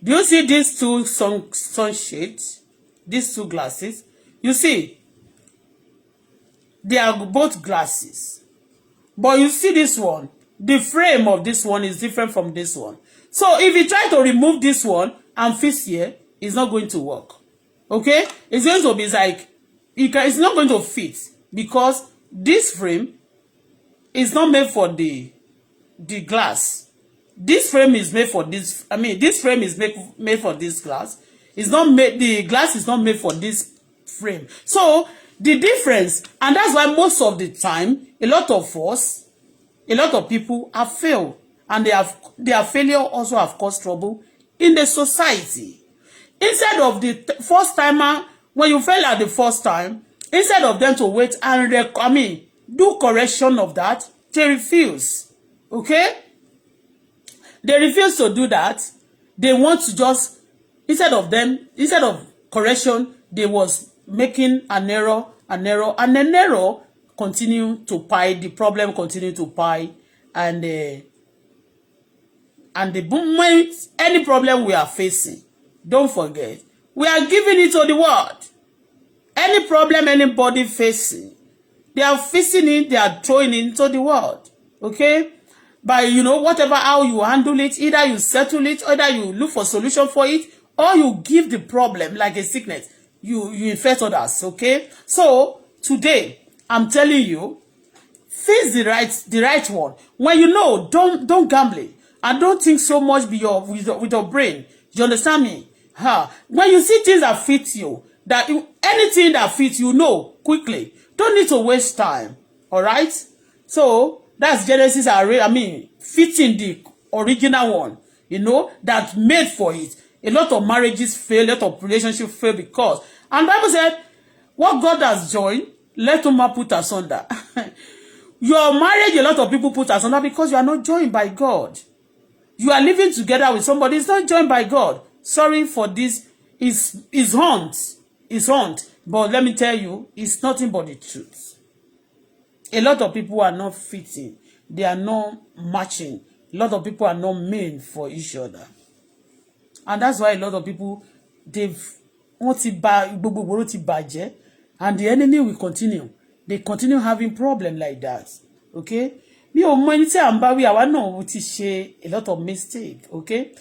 S1: these two sunshades? These two glasses? You see, they are both glasses. But you see this one, the frame of this one is different from this one. So if you try to remove this one and fix here, it's not going to work. Okay? It's going to be like, it's not going to fit because this frame is not made for the glass. This frame is made for this. This frame is made for this glass. It's not made. The glass is not made for this frame. So the difference, and that's why most of the time, a lot of people have failed, and their failure also have caused trouble in the society. Instead of the first timer When you fail at the first time, instead of them to wait and do correction of that, they refuse. Okay? They refuse to do that. They want to just, instead of correction, they was making an error, and an error continue to pile, the problem continue to pile, and the moment any problem we are facing, don't forget, we are giving it to the world. Any problem anybody facing, they are facing it, they are throwing it into the world. Okay? By, whatever, how you handle it, either you settle it, either you look for solution for it, or you give the problem like a sickness. You infect others. Okay? So, today, I'm telling you, face the right one. When don't gamble. And don't think so much with your brain. You understand me? When you see things that fit you, anything that fits you, quickly. Don't need to waste time. All right? So that's Genesis. Fitting the original one. That made for it. A lot of marriages fail. A lot of relationships fail because. And the Bible said, what God has joined, let no man put asunder. Your marriage, a lot of people put asunder because you are not joined by God. You are living together with somebody. It's not joined by God. Sorry for this. It's haunt. But let me tell you, it's nothing but the truth. A lot of people are not fitting. They are not matching. A lot of people are not made for each other. And that's why a lot of people, and the enemy will continue. They continue having problems like that. Okay? A lot of mistake. Okay?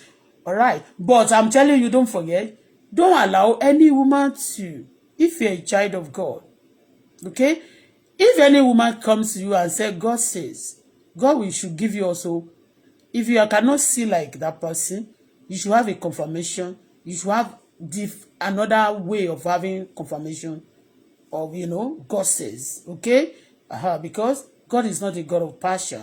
S1: All right. But I'm telling you, don't forget, don't allow any woman to, if you're a child of God, okay? If any woman comes to you and says, God says, God should give you also, if you cannot see like that person, you should have a confirmation. You should have another way of having confirmation of, God says, okay? Because God is not a God of passion.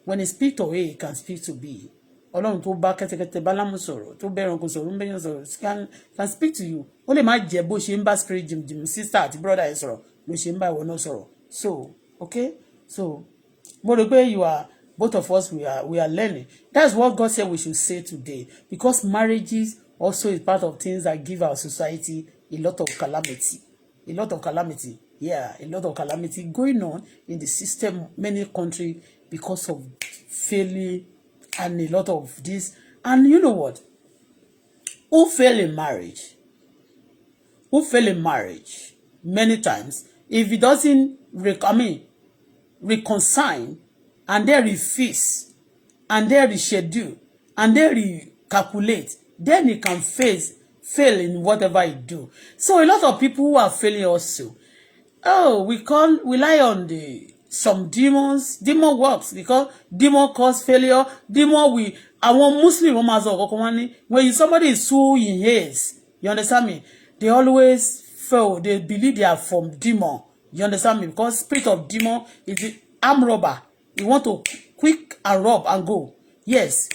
S1: When he speaks to A, he can speak to B. Ọlọ́run tó bá kẹ́tẹ́kẹ́tẹ́ bálámù sọ̀rọ̀ tó bẹ̀rẹ̀ kò sọ̀rọ̀ ń bẹ̀yàn sọ̀rọ̀ can speak to you. Ó lè má jẹ́ bó ṣe ń bá spirit jim sister àti brother ẹ̀ sọ̀rọ̀ ló ṣe ń bá ìwọ náà sọ̀rọ̀. So, okay? So, mo rò pé both of us we are learning. That's what God said we should say today. Because marriages also is part of things that give our society a lot of calamity. A lot of calamity. Yeah, a lot of calamity going on in the system, many countries because of failing and a lot of this. And you know what? Who fail in marriage? Many times, if it doesn't reconcile, and they refuse, and they reschedule, and they recalculate, then it can fail in whatever it do. So a lot of people who are failing also, we rely on some demon works, because demon cause failure. Àwọn Muslim when somebody is so in haste, you understand me? They always fail. They believe they are from demon. You understand me? Because spirit of demon is the arm robber. You want to quick and rob and go. Yes,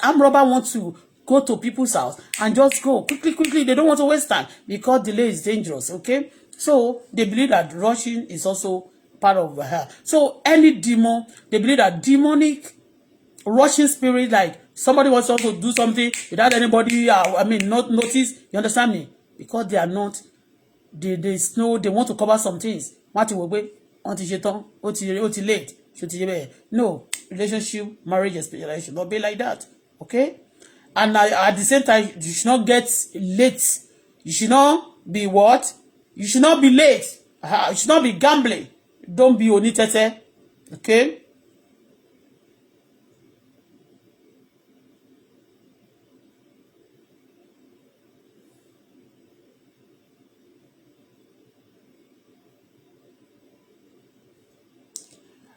S1: arm robber wants to go to people's house and just go quickly. They don't want to waste time because delay is dangerous. Okay, so they believe that rushing is also part of her. So any demon, they believe that demonic rushing spirit, like somebody wants also to do something without anybody, not notice. You understand me? Because they are not, they want to cover some things. Late. No, relationship, marriage, especially, should not be like that. Okay? And at the same time, you should not get late. You should not be what? You should not be late. You should not be gambling. Don't be onitete. Okay?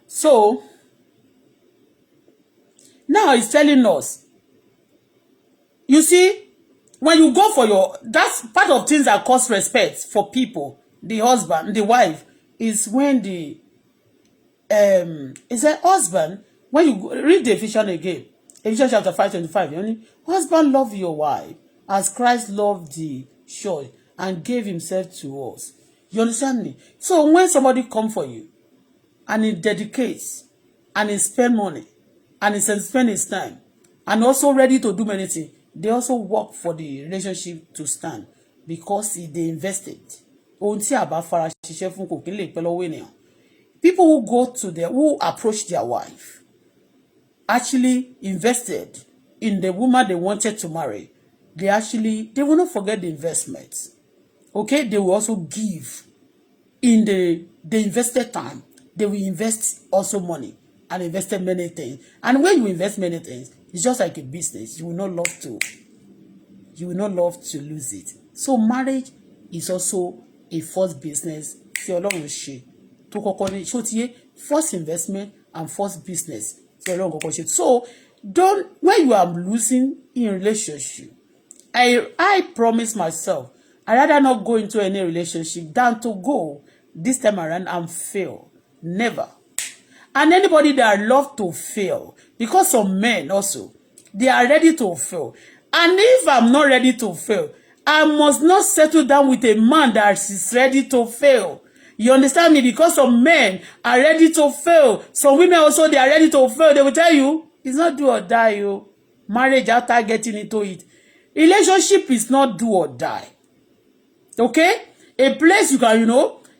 S1: So, now he's telling us, you see, when you go for that's part of things that cause respect for people, the husband, the wife, is when is a husband, when you read the Ephesians again, Ephesians chapter 5:25, husband love your wife as Christ loved the church and gave himself to us. You understand me? So when somebody come for you and he dedicates and he spend money and he spend his time and also ready to do many things, they also work for the relationship to stand because they invested. Ohun tí a bá fara ṣiṣẹ́ fún kò kí lè pẹ́ lọ́wọ́ ènìyàn. People who go to who approach their wife actually invested in the woman they wanted to marry. They will not forget the investment. Okay, they will also give in the invested time. They will invest also money and invested many things. And when you invest many things, it's just like a business. You will not love to lose it. So marriage is also a first business. First investment and first business. So when you are losing in relationship, I promise myself, I rather not go into any relationship than to go this time around and fail. Never. And anybody that love to fail, because some men also, they are ready to fail. And if I'm not ready to fail, I must not settle down with a man that is ready to fail. You understand me? Because some men are ready to fail. Some women also, they are ready to fail. They will tell you, it's not do or die. You marriage after getting into it. Relationship is not do or die. Okay? A place you can,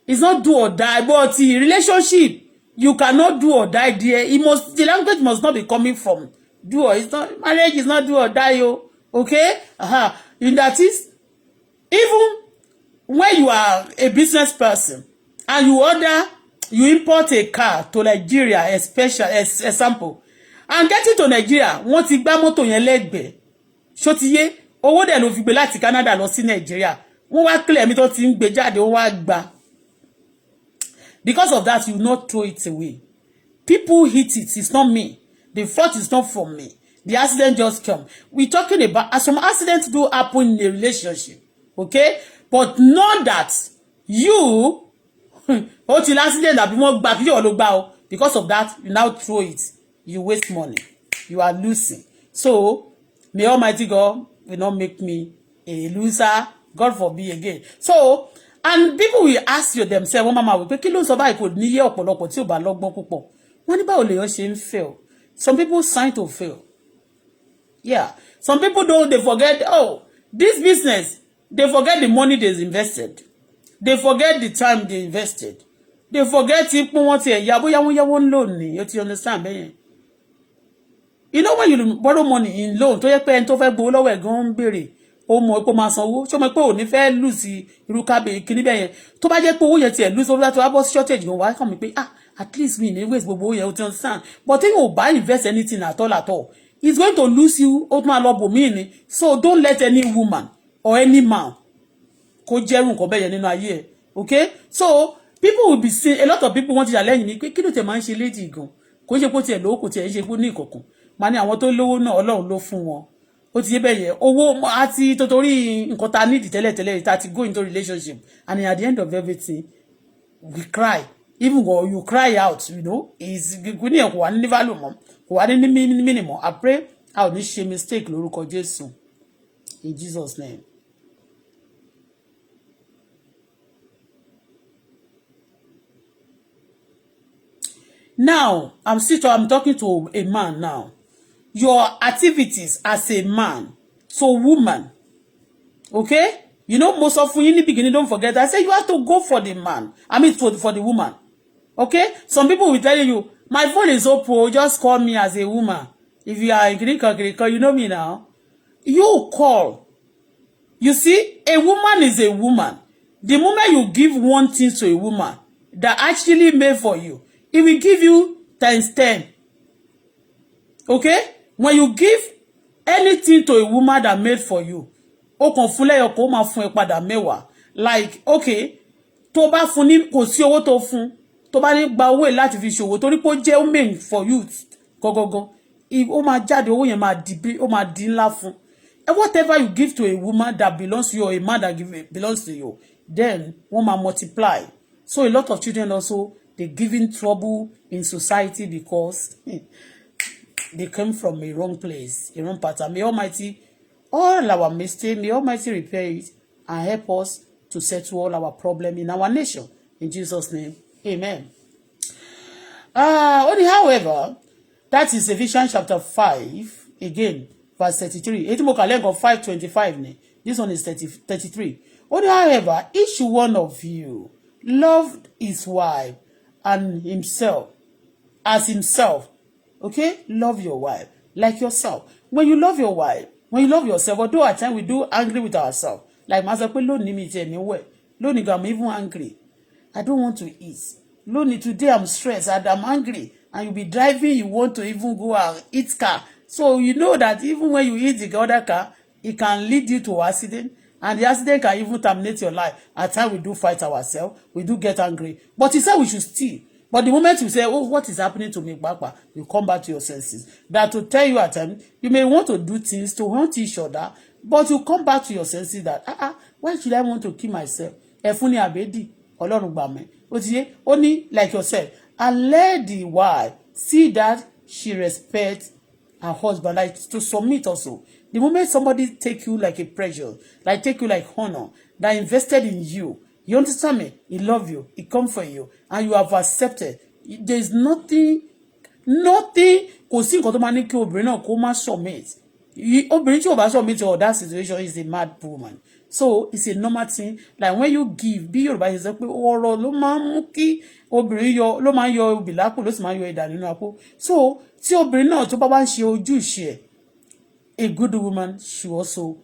S1: it's not do or die. But the relationship, you cannot do or die there. The language must not be coming from do or, it's not, marriage is not do or die. Okay? In that is, even when you are a business person and you import a car to Nigeria, especially as example, and getting to Nigeria, wọ́n ti gbá mọ́tò yẹn lẹ́gbẹ̀ẹ́. Ṣó ti yé, owó dẹ̀ ló fi gbé láti Canada lọ sí Nigeria. Wọ́n wá clear mi tó ti ń gbé jáde, wọ́n wá gbà. Because of that, you not throw it away. People hit it. It's not me. The fault is not from me. The accident just come. We're talking about some accidents do happen in a relationship. Okay? But not that you till accident that be more back because of that, you now throw it. You waste money. You are losing. So, may Almighty God will not make me a loser. God forbid again. So, and people will ask you themselves, "Oh, mama, we kí ló sọ báyìí kò ní yé ọ̀pọ̀lọpọ̀ tí ò bá lọ́gbọ́n púpọ̀." Wọ́n ní báwo lèèyàn ṣe ń fail. Some people sign to fail. Yeah. Some people they forget, this business, they forget the money they invested. They forget the time they invested. They forget if wọ́n ti ẹ̀yà bóyá wọ́n yáwó loan ni. You understand bẹ́yẹn? You know when you borrow money in loan, tó yẹ pé ẹni tó fẹ́ gbowó lọ́wọ́ ẹ̀ gan ń béèrè, ó mọ̀ pé ó máa sanwó. Ṣé o mọ̀ pé ò ní fẹ́ lose irú kábè kíní bẹ́yẹn. Tó bá jẹ́ pé owó yẹn ti ẹ̀ lose over that to have shortage gan wá kàn mí pé at least me ní waste gbogbo owó yẹn, you understand? But if you buy invest anything at all, it's going to lose you. Ó máa lọ bò mí ni. So don't let any woman or any man kó jẹ́rù nǹkan bẹ́yẹn nínú ayé ẹ̀. Okay? So people will be saying, a lot of people want to challenge me pé kí ló tẹ̀ máa ń ṣe lady gan. Kò ṣe pé tiẹ̀ lówó kò tiẹ̀ ṣe pé ní ìkọ̀kan. Màá ní àwọn tó lówó náà Ọlọ́run ló fún wọn. Ó ti yé bẹ́yẹn. Owó àti torí nǹkan ta need tẹ́lẹ̀tẹ́lẹ̀ tá ti go into relationship, and at the end of everything we cry. Even when you cry out, is good ní kò wá ní value mọ́. Kò wá ní minimum. I pray I will not share mistake lórúkọ Jésù. In Jesus' name. Now, I'm talking to a man now. Your activities as a man to woman. Okay? Most often in the beginning, don't forget, I say you have to go for the man. I mean, for the woman. Okay? Some people will tell you, my phone is open, just call me as a woman. If you are in critical, you know me now. You call. You see, a woman is a woman. The moment you give one thing to a woman that actually made for you, it will give you times 10. Okay? When you give anything to a woman that made for you, like, okay, tó bá fún ní kò sí owó tó fún, tó bá ní gba owó láti fi ṣòwò torí pé ó jẹ́ main for you gogogo, ó máa jáde owó yẹn máa di ńlá fún. And whatever you give to a woman that belongs to you or a man that belongs to you, then wọ́n máa multiply. So a lot of children also, they giving trouble in society because they come from a wrong place, a wrong pattern. May Almighty, all our mistakes, may Almighty repair it and help us to settle all our problem in our nation. In Jesus' name, amen. Only however, that is Ephesians chapter 5, again, verse 33. Etimokalengo 5:25. This one is 33. Only however, each one of you loved his wife and himself as himself. Okay? Love your wife like yourself. When you love your wife, when you love yourself, although at times we do angry with ourselves. Like Master Lónìí mi tell me well. Lónìí I'm even angry. I don't want to eat. Lónìí today I'm stressed and I'm angry. And you'll be driving, you want to even go and eat car. So you know that even when you eat the other car, it can lead you to accident. And the accident can even terminate your life. At times we do fight ourselves. We do get angry. But he said we should steal. But the moment you say, oh, what is happening to me, Papa, you come back to your senses. That to tell you at times, you may want to do things to haunt each other, but you come back to your senses that, why should I want to kill myself? Efuni abedi, Ọlọ́run gbà mí. Ó ti yé, only like yourself. And let the wife see that she respects her husband, like to submit also. The moment somebody take you like a pressure, like take you like honor, that invested in you, you understand me? He love you, he comfort you, and you have accepted. There is nothing, kò sí nǹkan tó máa ní kí obìnrin náà kó má submit. Obìnrin tí ò bá submit to that situation is a mad woman. So it's a normal thing. Like when you give, bí Yorùbá ṣe sọ pé ọ̀rọ̀ ló máa ń mú kí obìnrin yọ, ló máa ń yọ obì lápò, ló sì máa ń yọ idà nínú àpò. So tí obìnrin náà tó bá wá ń ṣe ojúṣe ẹ̀, a good woman should also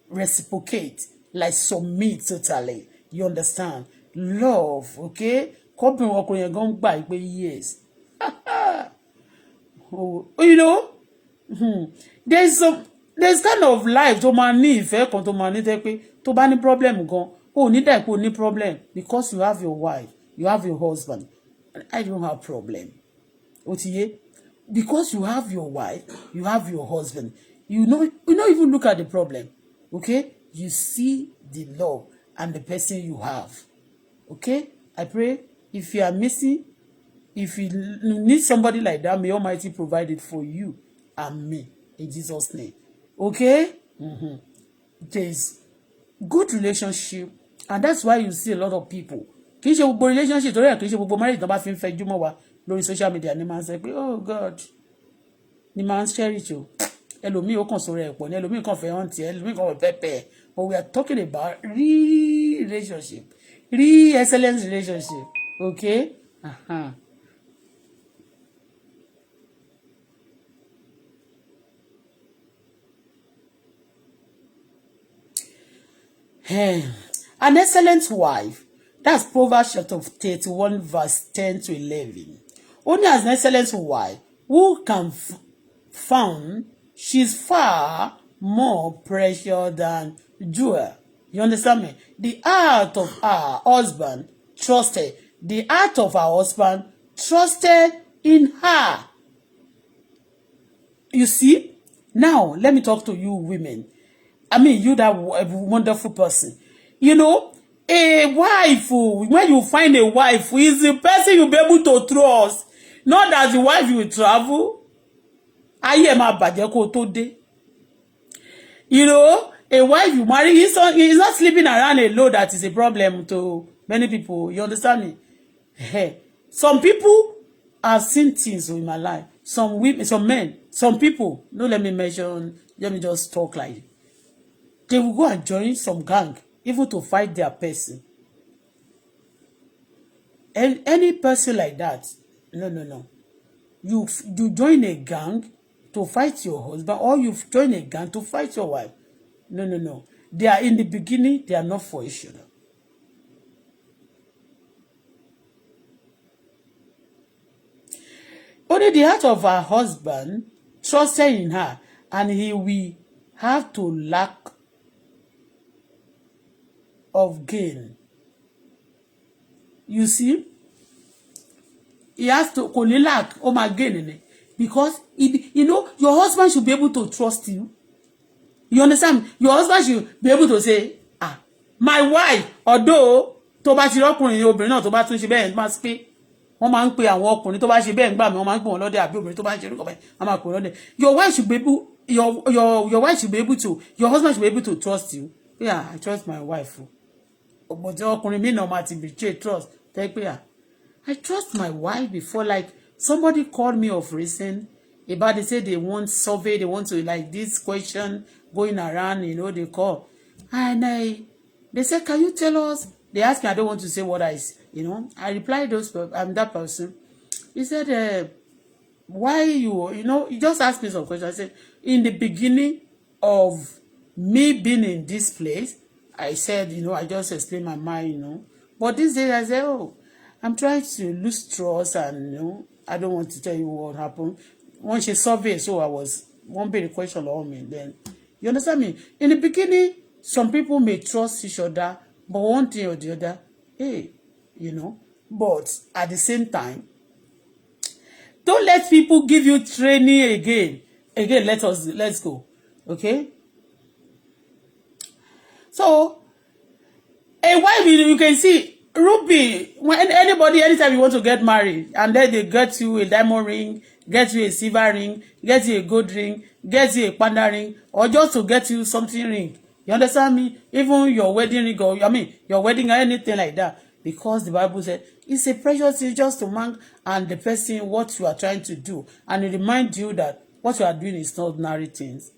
S1: reciprocate, like submit totally. You understand? Love, okay? Kọ́bìnrin ọkùnrin yẹn gan gbà pé yes. Oh, you know, there's kind of life tó máa ní ìfẹ́ kan tó máa ní tẹ́ pé tó bá ní problem gan, ó ní dà pé ó ní problem because you have your wife, you have your husband, and I don't have problem. Ó ti yé? Because you have your wife, you have your husband, you don't even look at the problem, okay? You see the love and the person you have, okay? I pray if you are missing, if you need somebody like that, may Almighty provide it for you and me in Jesus' name, okay? There is good relationship, and that's why you see a lot of people. Kì í ṣe gbogbo relationship torí ẹ̀ kì í ṣe gbogbo marriage tó bá fi ń fẹjú mọ́ wa lórí social media ni máa ń sọ pé oh God ni máa ń cherish o. Ẹlòmíì ó kàn sórí ẹ̀ pọ̀ ní ẹlòmíì kàn fẹ́ hàn tiẹ̀ ẹlòmíì kàn fẹ́ pẹ́pẹ́. But we are talking about real relationship, real excellent relationship, okay? An excellent wife, that's Proverbs chapter 31 verse 10 to 11. Only as an excellent wife who can found, she's far more precious than jewel. You understand me? The heart of her husband trusted. The heart of her husband trusted in her. You see? Now, let me talk to you women. I mean, you that wonderful person. You know, a wife, when you find a wife, is the person you'll be able to trust. Not that the wife will travel. Ayé máa bàjẹ́ kó tó dé. You know, a wife you marry, he's not sleeping around alone. That is a problem to many people. You understand me? Hey, some people have seen things in my life. Some women, some men, some people. No, let me mention. Let me just talk like. They will go and join some gang, even to fight their person. And any person like that, no. You join a gang to fight your husband, or you join a gang to fight your wife. No. They are in the beginning, they are not for each other. Only the heart of her husband trusted in her, and he will have to lack of gain. You see? He has to lack gain in it. Because, you know, your husband should be able to trust you. You understand? Your husband should be able to say, my wife, although, tó bá ti rọ́kùnrin obìnrin náà tó bá tún ṣe bẹ́ẹ̀ máa pé wọ́n máa ń pe àwọn ọkùnrin tó bá ṣe bẹ́ẹ̀ ńgbà mi wọ́n máa ń pè wọ́n lọ́dẹ àbí obìnrin tó bá ń ṣe irúkọ bẹ́ẹ̀ wọ́n máa pè wọ́n lọ́dẹ. Your wife should be able, your wife should be able to, your husband should be able to trust you. Yeah, I trust my wife. but ọkùnrin mi náà máa ti betray trust tẹ́ pé I trust my wife before, like somebody called me of recent about they say they want survey, they want to like this question going around, they call. And they said, can you tell us? They asked me, I don't want to say what I replied I'm that person. He said, why you just asked me some questions. I said, in the beginning of me being in this place, I said, I just explained my mind, But these days I said, I'm trying to lose trust and, I don't want to tell you what happened. Once she survey, so I was one big question on me. Then, you understand me? In the beginning, some people may trust each other, but one thing or the other, But at the same time, don't let people give you training again. Again, let's go. Okay? So, a wife, you can see, Ruby, when anybody, anytime you want to get married, and then they get you a diamond ring, get you a silver ring, get you a gold ring, get you a panda ring, or just to get you something ring. You understand me? Even your wedding ring, or your wedding or anything like that. Because the Bible said, it's a precious thing just to mark and the person what you are trying to do. And it reminds you that what you are doing is not ordinary things.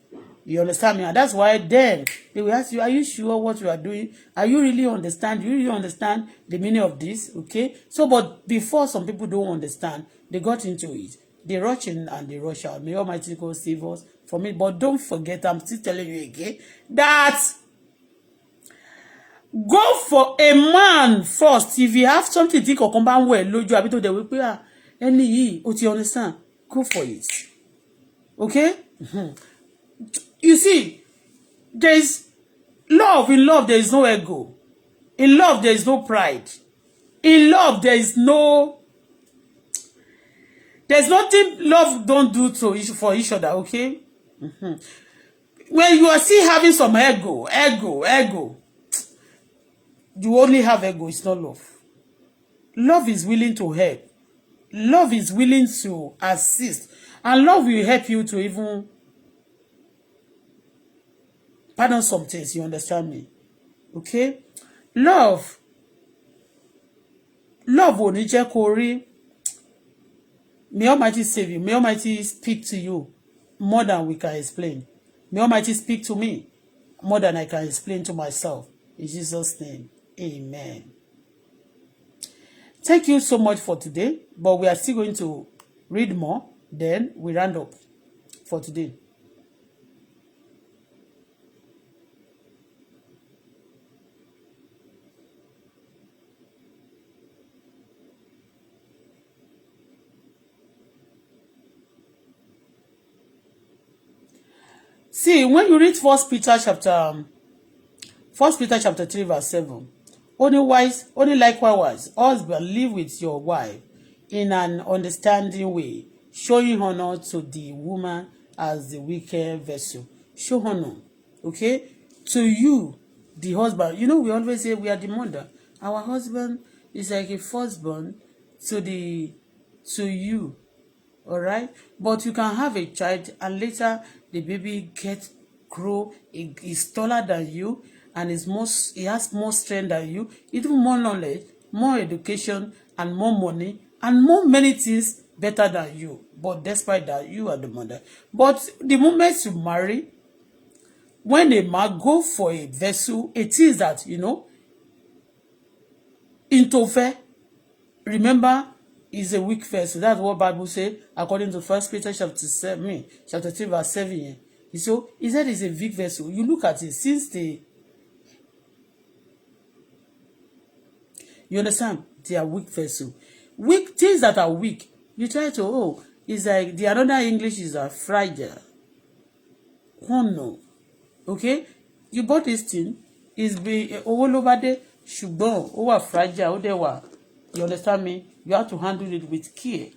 S1: You understand me? And that's why then they will ask you, are you sure what you are doing? Are you really understand? Do you really understand the meaning of this? Okay? So, but before some people don't understand, they got into it. They rush in and they rush out. May Almighty God save us from it. But don't forget, I'm still telling you again, that go for a man first. If you have something to think or come back well, lójú àbí tó dẹ̀ wí pé ẹni yìí, ó ti understand, go for it. Okay? You see, there's love. In love, there is no ego. In love, there is no pride. In love, there's nothing love don't do for each other, okay? When you are still having some ego, you only have ego, it's not love. Love is willing to help. Love is willing to assist. And love will help you to even pardon some things, you understand me? Okay? Love ò ní jẹ́ kó rí. May Almighty save you. May Almighty speak to you more than we can explain. May Almighty speak to me more than I can explain to myself. In Jesus' name, amen. Thank you so much for today, but we are still going to read more, then we round up for today. See, when you read 1 Peter chapter 3 verse 7, only likewise, husband, live with your wife in an understanding way, showing honor to the woman as the weaker vessel. Show honor, okay? To you, the husband. We always say we are the mother. Our husband is like a firstborn to you. All right, but you can have a child and later the baby grow, is taller than you and he has more strength than you, even more knowledge, more education and more money and more many things better than you. But despite that, you are the mother. But the moment you marry, when a man go for a vessel, it is that, into fair, remember, is a weak vessel. That's what Bible say according to 1 Peter chapter 3 verse 7. So he said it's a weak vessel. You look at it since you understand, they are weak vessel. Weak things that are weak. You try to it's like the another English is a fragile. No. Okay? You bought this thing, is be all over there, ṣùgbọ́n ó wà fragile, ó dẹ̀ wà. You understand me? You have to handle it with care.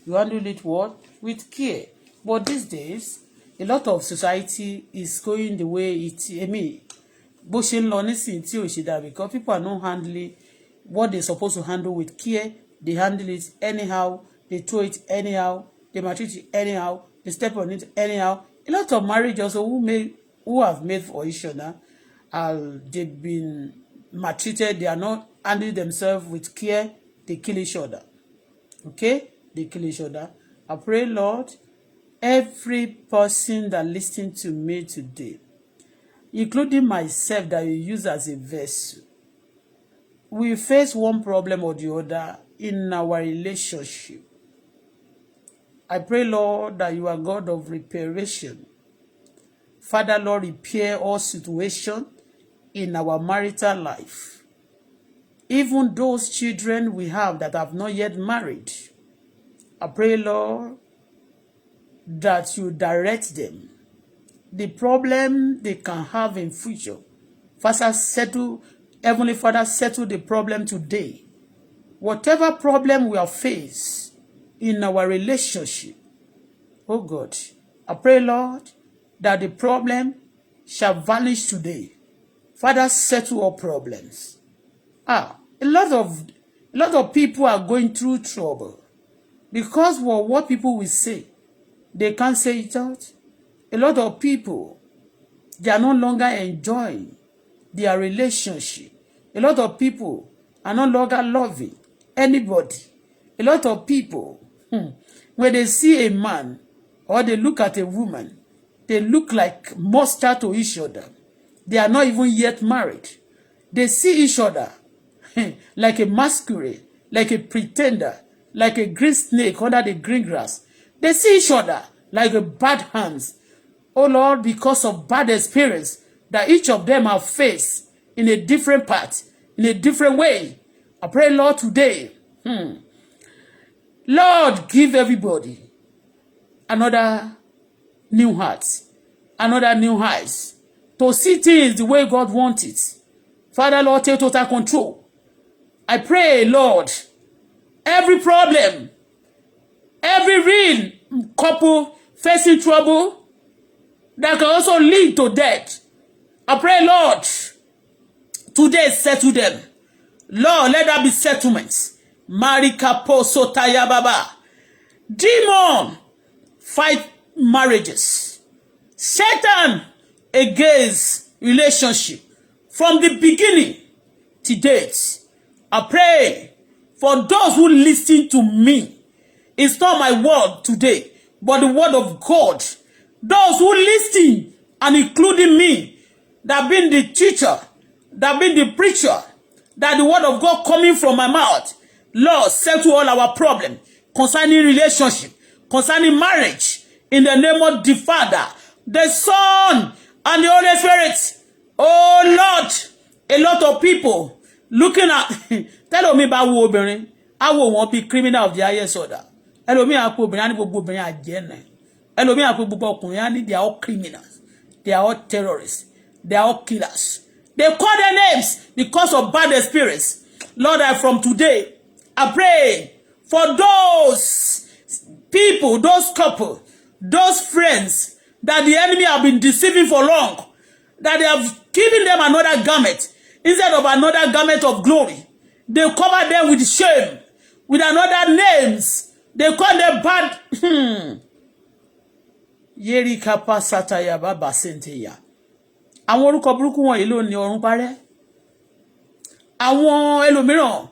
S1: You handle it what? With care. But these days, a lot of society is going the way bó ṣe ń lọ nísìnyí tí ò ṣe dá, because people are not handling what they're supposed to handle with care. They handle it anyhow. They throw it anyhow. They maltreat it anyhow. They step on it anyhow. A lot of marriage also who have made for each other, they've been maltreated, they are not handling themselves with care, they kill each other. Okay? They kill each other. I pray, Lord, every person that listening to me today, including myself that you use as a vessel, we face one problem or the other in our relationship. I pray, Lord, that you are God of reparation. Father, Lord, repair all situations in our marital life. Even those children we have that have not yet married, I pray, Lord, that you direct them. The problem they can have in future, Heavenly Father, settle the problem today. Whatever problem we are faced in our relationship, oh God, I pray, Lord, that the problem shall vanish today. Father, settle all problems. A lot of people are going through trouble because of what people will say. They can't say it out. A lot of people, they are no longer enjoying their relationship. A lot of people are no longer loving anybody. A lot of people, when they see a man or they look at a woman, they look like monster to each other. They are not even yet married. They see each other like a masquerade, like a pretender, like a green snake under the green grass. They see each other like a bad hands. Oh Lord, because of bad experience that each of them have faced in a different path, in a different way. I pray, Lord, today, Lord, give everybody another new heart, another new eyes to see things the way God wants it. Father, Lord, take total control. I pray, Lord, every problem, every real couple facing trouble that can also lead to death, I pray, Lord, today settle them. Lord, let there be settlements. Marika poso tayababa. Demon, fight marriages. Satan against relationship from the beginning to date. I pray for those who listen to me. It's not my word today, but the word of God. Those who listen, and including me, that been the teacher, that been the preacher, that the word of God coming from my mouth. Lord, settle all our problems concerning relationship, concerning marriage, in the name of the Father, the Son, and the Holy Spirit. Oh Lord, a lot of people looking at tell me about obìnrin, I won't be criminal of the highest order. Hello me àpò obìnrin ani gbogbo obìnrin ajene. Hello me àpò gbogbo ọkùnrin ani they are all criminals. They are all terrorists. They are all killers. They call their names because of bad experience. Lord, from today, I pray for those people, those couple, those friends that the enemy have been deceiving for long, that they have given them another garment instead of another garment of glory. They cover them with shame, with another names. They call them bad. Yeri kapa sataya baba senteya. Àwọn orúkọ burúkú wọn yìí ló ní ọ̀run parẹ́. Àwọn ẹlòmíràn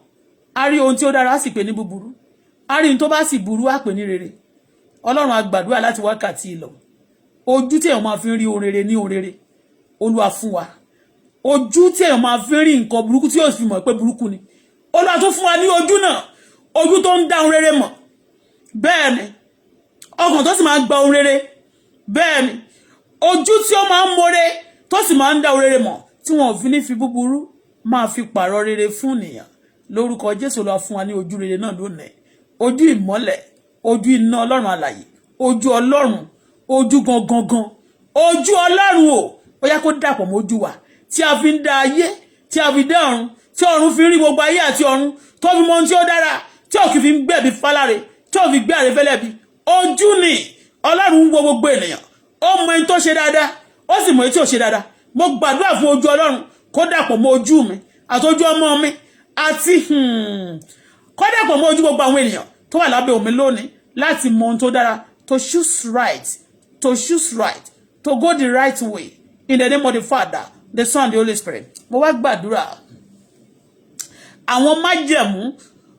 S1: a rí ohun tí ó dára sì pè ní búburú. A rí ohun tó bá sì burú á pè ní rere. Ọlọ́run á gbàdúrà láti wákàtí ìlọ. Ojú tí èèyàn máa fi rí ohun rere ní ohun rere. Olúwa fún wa. Ojú tí èèyàn máa fi rí nǹkan burúkú tí ó fi mọ̀ pé burúkú ni. Olúwa tún fún wa ní ojú náà. Ojú tó ń dá ohun rere mọ̀. Bẹ́ẹ̀ ni. Ọkàn tó sì máa gba ohun rere. Bẹ́ẹ̀ ni. Ojú tí ó máa ń more tó sì máa ń dá ohun rere mọ̀ tí wọn ò fi ní fi búburú máa fi pààrọ̀ rere fún ènìyàn. Lórúkọ Jésù Olúwa fún wa ní ojú rere náà lónìí. Ojú ìmọ́lẹ̀, ojú iná Ọlọ́run alààyè, ojú Ọlọ́run, ojú gangan. Ojú Ọlọ́run o, ó yá kó dàpọ̀ mọ́ ojú wa tí a fi ń dá ayé, tí a fi dá ọ̀run, tí ọ̀run fi ń rí gbogbo ayé àti ọ̀run, tó fi mọ ohun tí ó dára, tí ó kì í fi ń gbẹ̀bí fáláre, tí ó fi gbé àrẹ́fẹ́lẹ́bí. Ojú ni Ọlọ́run ń wo gbogbo ènìyàn. Ó mọ ẹni tó ṣe dáadáa, ó sì mọ ẹni tí ò ṣe dáadáa. Mo gbàdúrà fún ojú Ọlọ́run kó dàpọ̀ mọ́ ojú mi àti ojú ọmọ mi àti kó dàpọ̀ mọ́ ojú gbogbo àwọn ènìyàn tó wà lábẹ́ omi lónìí láti mọ ohun tó dára, to choose right, to go the right way in the name of the Father, the Son, and the Holy Spirit. Mo wá gbàdúrà àwọn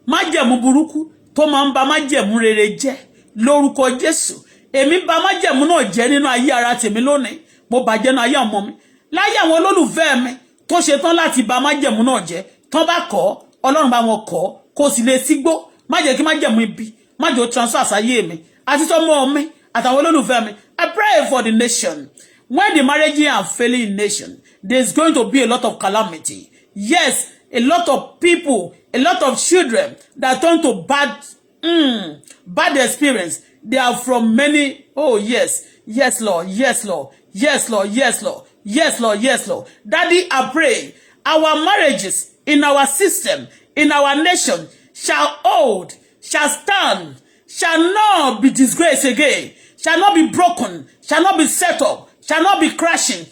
S1: májẹ̀mú burúkú tó máa ń ba májẹ̀mú rere jẹ́ lórúkọ Jésù èmi ba májẹ̀mú náà jẹ́ nínú ayé ara tèmi lónìí mo bàjẹ́ nínú ayé ọmọ mi láyé àwọn olólùfẹ́ mi tó ṣe tán láti ba májẹ̀mú náà jẹ́ tán bá kọ̀ Ọlọ́run bá wọn kọ̀ kó sì lè sígbó má jẹ́ kí májẹ̀mú ibi má jẹ́ ó transfer sáyé mi àti tọ́mọ mi àtàwọn olólùfẹ́ mi. I pray for the nation. When the marriages are failing in nation, there's going to be a lot of calamity. Yes, a lot of people, a lot of children that turn to bad experience. They are from many, oh yes, yes Lord, yes Lord, yes Lord, yes Lord, yes Lord, yes Lord. Daddy, I pray our marriages in our system, in our nation, shall hold, shall stand, shall not be disgraced again, shall not be broken, shall not be set up, shall not be crashing,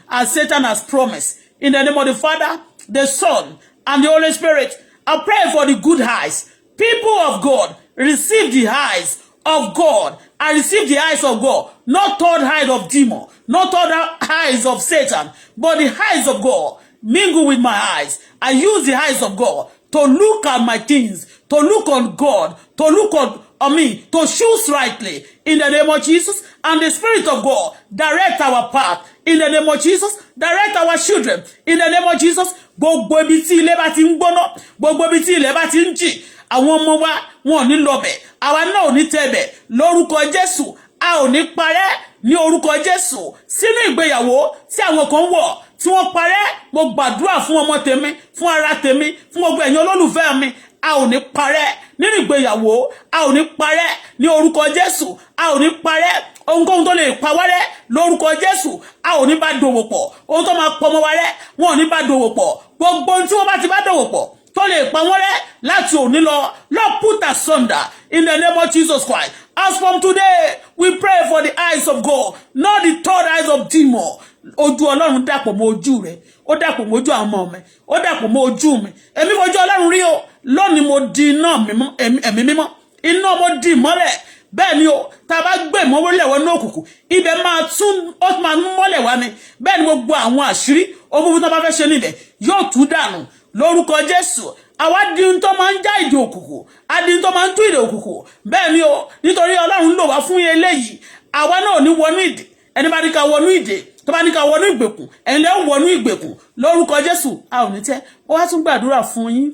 S1: as Satan has promised. In the name of the Father, the Son, and the Holy Spirit, I pray for the good eyes. People of God, receive the eyes of God. I receive the eyes of God, not third eye of demon, not third eyes of Satan, but the eyes of God. Mingle with my eyes. I use the eyes of God to look at my things, to look on God, to look on me, to choose rightly. In the name of Jesus, and the Spirit of God, direct our path. In the name of Jesus, direct our children. In the name of Jesus, gbogbo ibi tí ilé bá ti ń gbóná, gbogbo ibi tí ilé bá ti ń jì, àwọn ọmọ wa wọn ò ní lọbẹ̀, àwa náà ò ní tẹ̀bẹ̀. Lórúkọ Jésù, a ò ní parẹ́ ní orúkọ Jésù. Sínú ìgbéyàwó tí àwọn kan wọ̀, tí wọ́n parẹ́, mo gbàdúrà fún ọmọ tèmi, fún ara tèmi, fún gbogbo ẹ̀yin olólùfẹ́ mi. A ò ní parẹ́ nínú ìgbéyàwó, a ò ní parẹ́ ní orúkọ Jésù, a ò ní parẹ́ ohunkóhun tó lè pa wá rẹ́ lórúkọ Jésù, a ò ní bá dòwò pọ̀, ohun tó máa pọmọ wá rẹ́ wọn ò ní bá dòwò pọ̀, gbogbo ohun tí wọ́n bá ti bá dòwò pọ̀ tó lè pa wọ́n rẹ́ láti òní lọ, Lord put asunder in the name of Jesus Christ. As from today, we pray for the eyes of God, not the third eyes of demon. Ojú Ọlọ́run dàpọ̀ mọ́ ojú rẹ̀, ó dàpọ̀ mọ́ ojú àwọn ọmọ mi, ó dàpọ̀ mọ́ ojú mi. Èmi fojú Ọlọ́run rí o, lónìí mo di iná mímọ́, ẹ̀mí mímọ́, iná mo di mọ́lẹ̀. Bẹ́ẹ̀ ni o, tá a bá gbé ìmọ́wọ́lẹ̀ wọ inú òkùnkùn, ibẹ̀ máa tún ó máa mọ́lẹ̀ wá ni. Bẹ́ẹ̀ ni gbogbo àwọn àṣírí ohun tó bá fẹ́ ṣe níbẹ̀ yóò tú dànù lórúkọ Jésù. Àwa di ohun tó máa ń já ìdè òkùnkùn, a di ohun tó máa ń tú ìdè òkùnkùn. Bẹ́ẹ̀ ni o, nítorí Ọlọ́run lò wá fún eléyìí. Àwa náà ò ní wọnú ìdè, ẹni bá ní ká wọnú ìdè, tó bá ní ká wọnú ìgbèkùn, ẹni lẹ́ wọnú ìgbèkùn lórúkọ Jésù. A ò ní tẹ́. Ó wá tún gbàdúrà fún yín.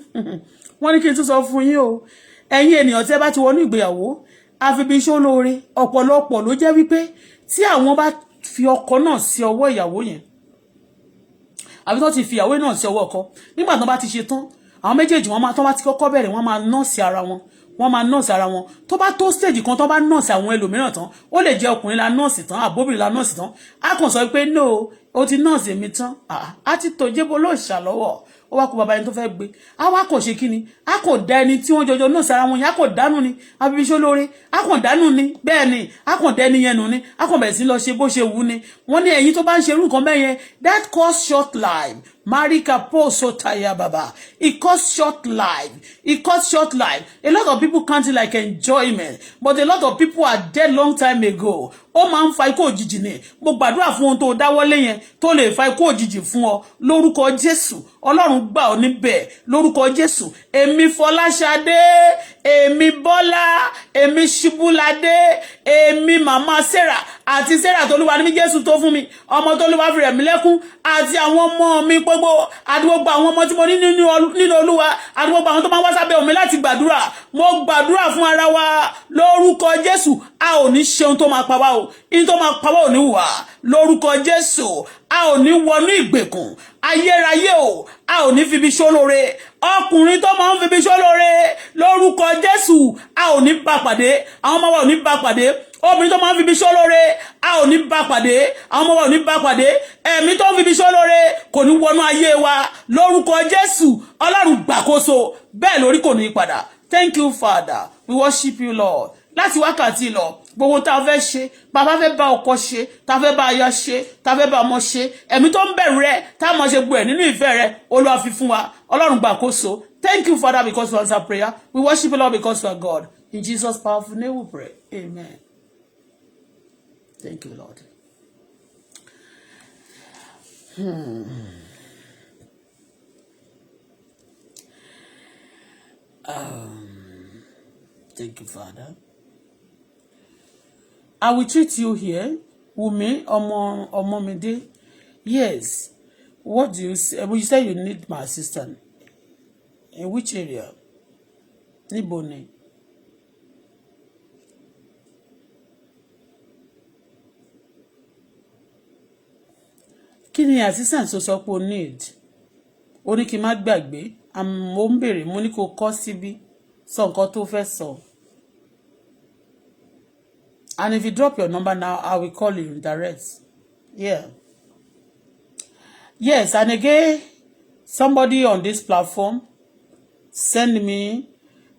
S1: Wọ́n ní kí n tún sọ fún yín o. Ẹ̀yin ènìyàn tí ẹ bá ti wọnú ìgbéyàwó, àfibi iṣẹ́ olóore ọ̀pọ̀lọpọ̀ ló jẹ́ wípé tí àwọn bá fi ọkọ náà sí ọwọ́ ìyàwó yẹn, àbí tó ti fi ìyàwó náà sí ọwọ́ ọkọ, nígbà tó bá ti ṣe tán, àwọn méjèèjì wọn máa tó bá ti kọ́kọ́ bẹ̀rẹ̀ wọn máa nọ́ọ̀sì ara wọn, wọ́n máa nọ́ọ̀sì ara wọn. Tó bá tó stage kan tó bá nọ́ọ̀sì àwọn ẹlòmíràn tán, ó lè jẹ́ ọkùnrin la nọ́ọ̀sì tán, àbóbìnrin la nọ́ọ̀sì tán, á kàn sọ pé no, ó ti nọ́ọ̀sì mi tán, á ti tó jébó lóòṣà lọ́wọ́, ó wá kó bàbá ẹni tó fẹ́ gbé, á wá kàn ṣe kí ni, á kàn dá ẹni tí wọ́n jọjọ nọ́ọ̀sì ara wọn yẹn, á kàn dánú ni, àbí iṣẹ́ olóore, á kàn dánú ni, bẹ́ẹ̀ ni, á kàn dẹ́ni yẹn nù ni, á kàn bẹ̀rẹ̀ sí lọ ṣe bó ṣe wù ni. Wọ́n ní ẹ̀yin tó bá ń ṣe irú nǹkan bẹ́ẹ̀ yẹn, that cause short life. Marika po so taya baba. It costs short life. It costs short life. A lot of people can't like enjoyment, but a lot of people are dead long time ago. Ó máa ń fa ikú òjijì ni. Mo gbàdúrà fún ohun tó dáwọ́lé yẹn tó lè fa ikú òjijì fún ọ lórúkọ Jésù. Ọlọ́run gbà ọ́ níbẹ̀ lórúkọ Jésù. Èmi Fọláṣadé, èmi Bọ́lá, èmi Ṣubúladé, èmi Màmá Sarah àti Sarah tolúwa ní mi Jésù tó fún mi. Ọmọ tolúwa fi rẹ̀ mí lẹ́kún àti àwọn ọmọ mi gbogbo àdúgbò àwọn ọmọ tí mo ní nínú Olúwa àdúgbò àwọn tó máa wá sábẹ́ omi láti gbàdúrà. Mo gbàdúrà fún ara wa lórúkọ Jésù. A ò ní ṣe ohun tó máa pa wá o. Ihun tó máa pa wá ò ní wà lórúkọ Jésù. A ò ní wọnú ìgbèkùn ayérayé o. A ò ní fibi ṣólóore. Ọkùnrin tó máa ń fibi ṣólóore lórúkọ Jésù. A ò ní bá pàdé. Àwọn ọmọ wa ò ní bá pàdé. Obìnrin tó máa ń fibi ṣólóore, a ò ní bá pàdé. Àwọn ọmọ wa ò ní bá pàdé. Ẹ̀mí tó ń fibi ṣólóore kò ní wọnú ayé wa lórúkọ Jésù. Ọlọ́run gbàkóso bẹ́ẹ̀ lórí kò ní padà. Thank you, Father. We worship you, Lord. Láti wákàtí lọ, gbogbo tá a fẹ́ ṣe, bàbá fẹ́ bá ọkọ ṣe, tá fẹ́ bá aya ṣe, tá fẹ́ bá ọmọ ṣe, ẹ̀mí tó ń bẹ̀rù rẹ, tá máa ṣe gbọ́ ẹ̀ nínú ìfẹ́ rẹ, Olúwa fi fún wa. Ọlọ́run gbàkóso. Thank you, Father, because you answer prayer. We worship you, Lord, because you are God. In Jesus' powerful name we pray. Amen. Thank you, Lord. Thank you, Father. I will treat you here. Wumi, Omomide. Yes. What do you say? Well, you say you need my assistant. In which area? Nibone. Kí ni assistant tó sọ pé o need? Ó ní kí n má gbàgbé. Mo ń bèrè, mo ní kó kọ síbí. Sọ nǹkan tó fẹ́ sọ. And if you drop your number now, I will call you direct. Yeah. Yes, and again, somebody on this platform send me.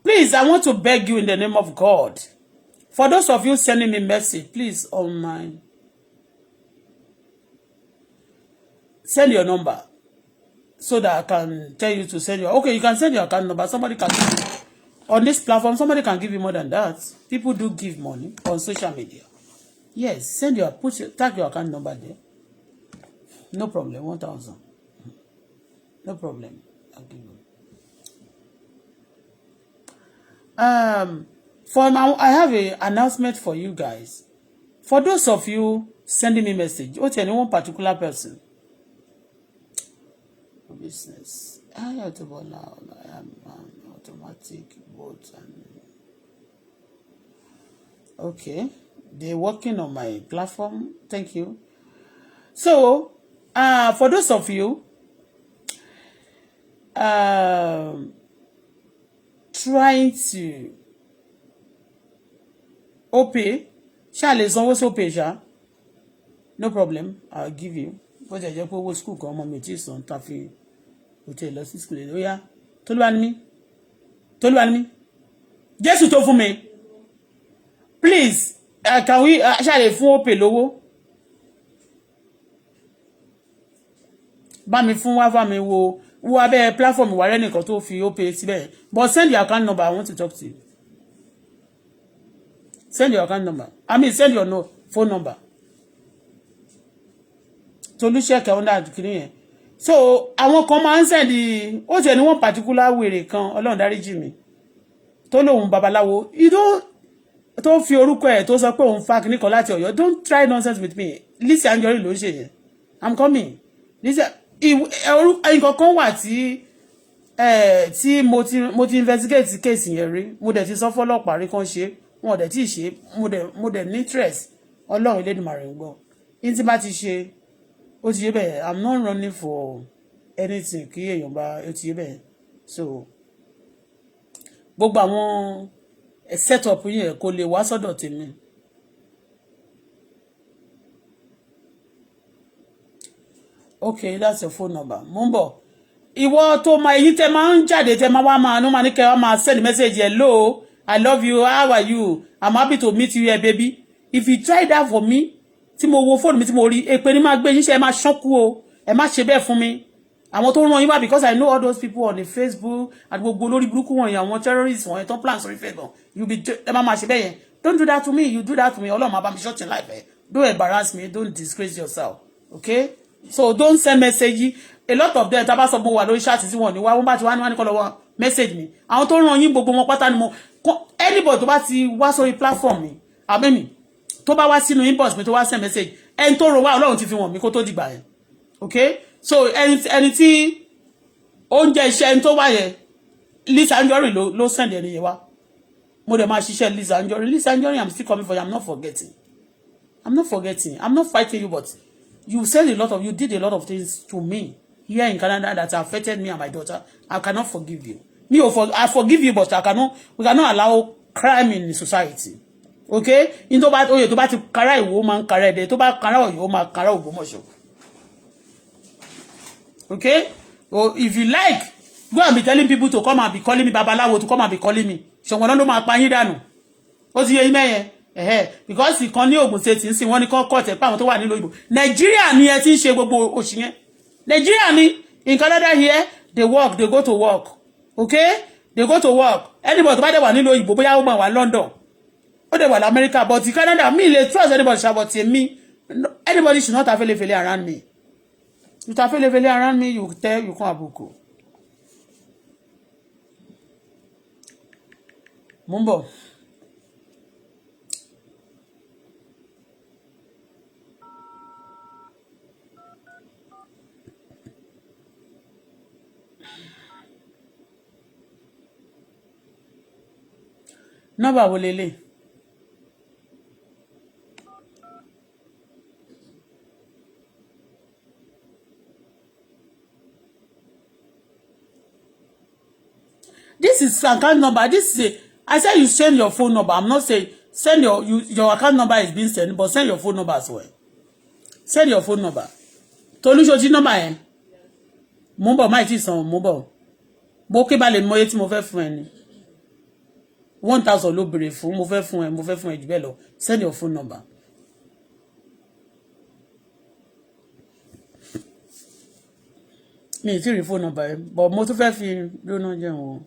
S1: Please, I want to beg you in the name of God. For those of you sending me message, please on my send your number so that I can tell you to send your. Okay, you can send your account number. Somebody can give you. On this platform, somebody can give you more than that. People do give money on social media. Yes, send your tag your account number there. No problem. 1,000. No problem. I'll give you. For now, I have an announcement for you guys. For those of you sending me message, or to any one particular person. Business. Auto-Bola. I am automatic boat and okay. They're working on my platform. Thank you. So, for those of you trying to OPay, shall is always OPay, no problem. I'll give you. But I just put school come on me this on taffy hotel lọ sí school. Oh yeah. Tolu me. Just to for me. Please, can we shall fún OPay lówó? Bá mi fún wá mi wo abẹ́ platform wa re nìkan tó fi OPay síbẹ̀. But send your account number. I want to talk to you. Send your account number. I mean, send your phone number. Tolu check on that kini. So, àwọn kan máa ń send ó jẹ́ ní one particular wèrè kan Ọlọ́run dáríjì mi. Tó lóhun babaláwo. You don't tó fi orúkọ ẹ̀ tó sọ pé òun fa kíní kan láti Ọ̀yọ́. Don't try nonsense with me. Listen Anjorin ló ń ṣe yẹn. I'm coming. Listen nǹkan kan wà tí mo ti investigate case yẹn rí. Mo dẹ̀ ti sọ fọ́lọ́pàá rí kan ṣe. Wọ́n dẹ̀ ti ṣe. Mo dẹ̀ ní interest. Ọlọ́run Elédùmarè ń gbọ́. In tí bá ti ṣe ó ti yé bẹ́ẹ̀. I'm not running for anything kí èèyàn bá ó ti yé bẹ́ẹ̀. So gbogbo àwọn set up yẹn kò lè wá sọ́dọ̀ tèmi. Okay, that's your phone number. Mo ń bọ̀. Ìwọ tó máa èyí tẹ́ máa ń jáde tẹ́ máa wá máa no máa ní kẹ́ wá máa send message hello, I love you, how are you? I'm happy to meet you here, baby. If you try that for me, tí mo wo phone mi tí mo rí èpè ni máa gbé yín ṣe ẹ máa ṣánku o. Ẹ má ṣe bẹ́ẹ̀ fún mi. Àwọn tó ràn yín wá because I know all those people on the Facebook and gbogbo lórí burúkú wọn yẹn àwọn terrorists wọn yẹn tó plan sórí Facebook. You be ẹ má ṣe bẹ́ẹ̀ yẹn. Don't do that to me. You do that to me. Ọlọ́run máa bá mi short in life. Don't embarrass me. Don't disgrace yourself. Okay? So don't send message. A lot of them tá bá sọ mo wà lórí chat tí wọ́n ní wá wọ́n bá ti wá ní kó lọ message mi. Àwọn tó ràn yín gbogbo wọn pátá ni mo anybody tó bá ti wá sórí platform mi àbẹ́mi tó bá wá sínú inbox mi tó wá send message ẹni tó rò wá Ọlọ́run ti fi wọ̀n mi kó tó dìgbà yẹn. Okay? So ẹni tí oúnjẹ iṣẹ́ ẹni tó wá yẹn Lisa Anjorin ló send ẹni yẹn wá. Mo dẹ̀ máa ṣiṣẹ́ Lisa Anjorin. Lisa Anjorin, I'm still coming for you. I'm not forgetting. I'm not fighting you, but you did a lot of things to me here in Canada that affected me and my daughter. I cannot forgive you. I forgive you, but we cannot allow crime in society. Okay? In tó bá ti kara Ìwó máa ń kara Ẹdẹ, tó bá kara Ọ̀yọ́ máa kara Ògbómọ̀ṣọ́. Okay? Or if you like, go and be telling people to come and be calling me babaláwo, to come and be calling me. Ṣọ̀gbọ́n ló máa pa yín dànù. Ó ti yé yín mẹ́yẹn. Because ìkan ní Ògùn State nsìn wọ́n ní kọ́ tẹ̀ pé àwọn tó wà nílò ìbò. Nigeria ni ẹ ti ń ṣe gbogbo òṣì yẹn. Nigeria ni in Canada here they go to work. Okay? They go to work. Anybody tó bá dẹ̀ wà nílò ìbò bóyá ó máa wà London. Ó dẹ̀ wà ní America, but in Canada me le trust anybody about me. Anybody should not have fele around me. You have fele around me, you come abuko. Mo ń bọ̀. Nọ́mbà wo lélẹ̀? This is account number. This is I said you send your phone number. I'm not saying send your account number is being sent, but send your phone number as well. Send your phone number. Toluṣoji number yẹn. Mo ń bọ̀ máì tí san mo ń bọ̀. Bó ké bá lè mọ iye tí mo fẹ́ fún ẹ ni. 1,000 ló béèrè fún mo fẹ́ fún ẹ jù bẹ́ẹ̀ lọ. Send your phone number. Mi ì tí rí phone number ẹ, but mo tún fẹ́ fi lónà jẹun o.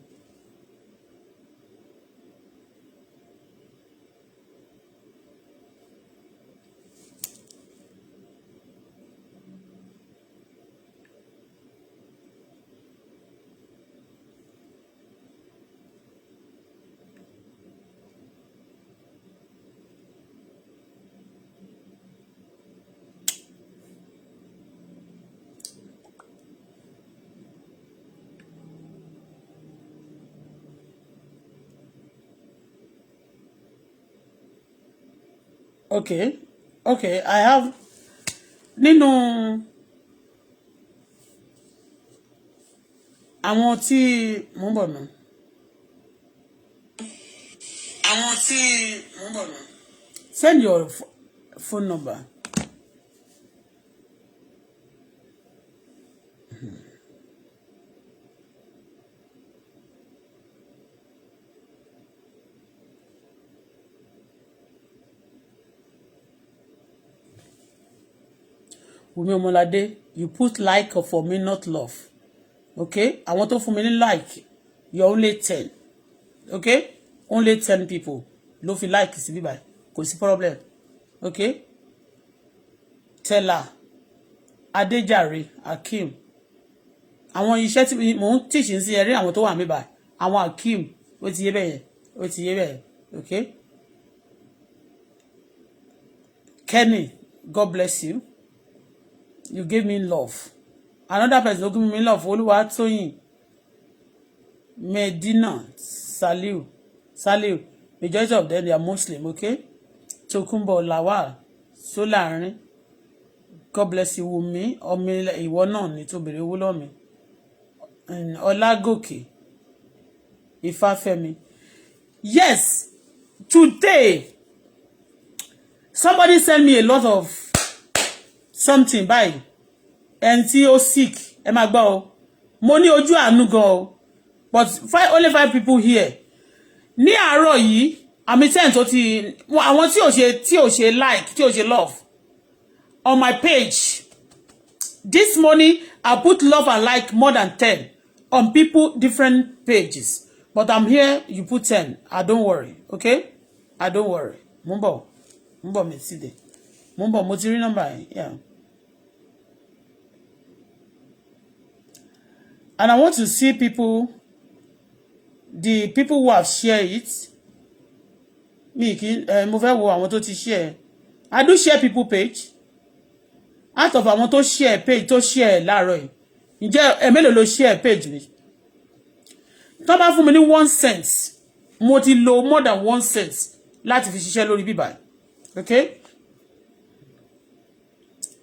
S1: Okay, I have nínú àwọn tí mo ń bọ̀ nù. Send your phone number. Wumi Omolade, you put like for me, not love. Okay? I want to for me like. You're only 10. Okay? Only 10 people. Ló fi like sí bí báyìí. Kò sí problem. Okay? Tella, Adéjàre, Akeem. Àwọn iṣẹ́ tí mo ń teach sí ẹ̀rí àwọn tó wà mí báyìí. Àwọn Akeem, ó ti yé bẹ́ẹ̀. Okay? Kenny, God bless you. You gave me love. Another person who gave me love. Oluwatoyin, Medina, Saliu. Majority of them, they are Muslim, okay? Tokunbo Lawal, Solarin. God bless you, Wumi. Omi ìwọ náà ni tó bèrè owó lọ́wọ́ mi. Ọlágòkè, Ifáfẹ́mi. Yes, today, somebody sent me a lot of something by ẹni tí ó sick ẹ máa gbọ́ o mo ní ojú àánú gan o but only 5 people here ní àárọ̀ yìí àmì 10 tó ti àwọn tí ò ṣe like tí ò ṣe love on my page this morning I put love and like more than 10 on people different pages but I'm here you put 10 I don't worry okay I don't worry mo ń bọ̀ mi síde mo ń bọ̀ mo ti rí number yẹn yeah. And I want to see people, the people who have shared it. Me, mo fẹ́ wo àwọn tó ti share. I do share people page. Out of àwọn tó share page, tó share láàárọ̀ yìí. Ǹjẹ́ mélòó ló share page mi? Tó bá fún mi ní 1 cent, mo ti lo more than 1 cent láti fi ṣiṣẹ́ lórí bíbá. Okay?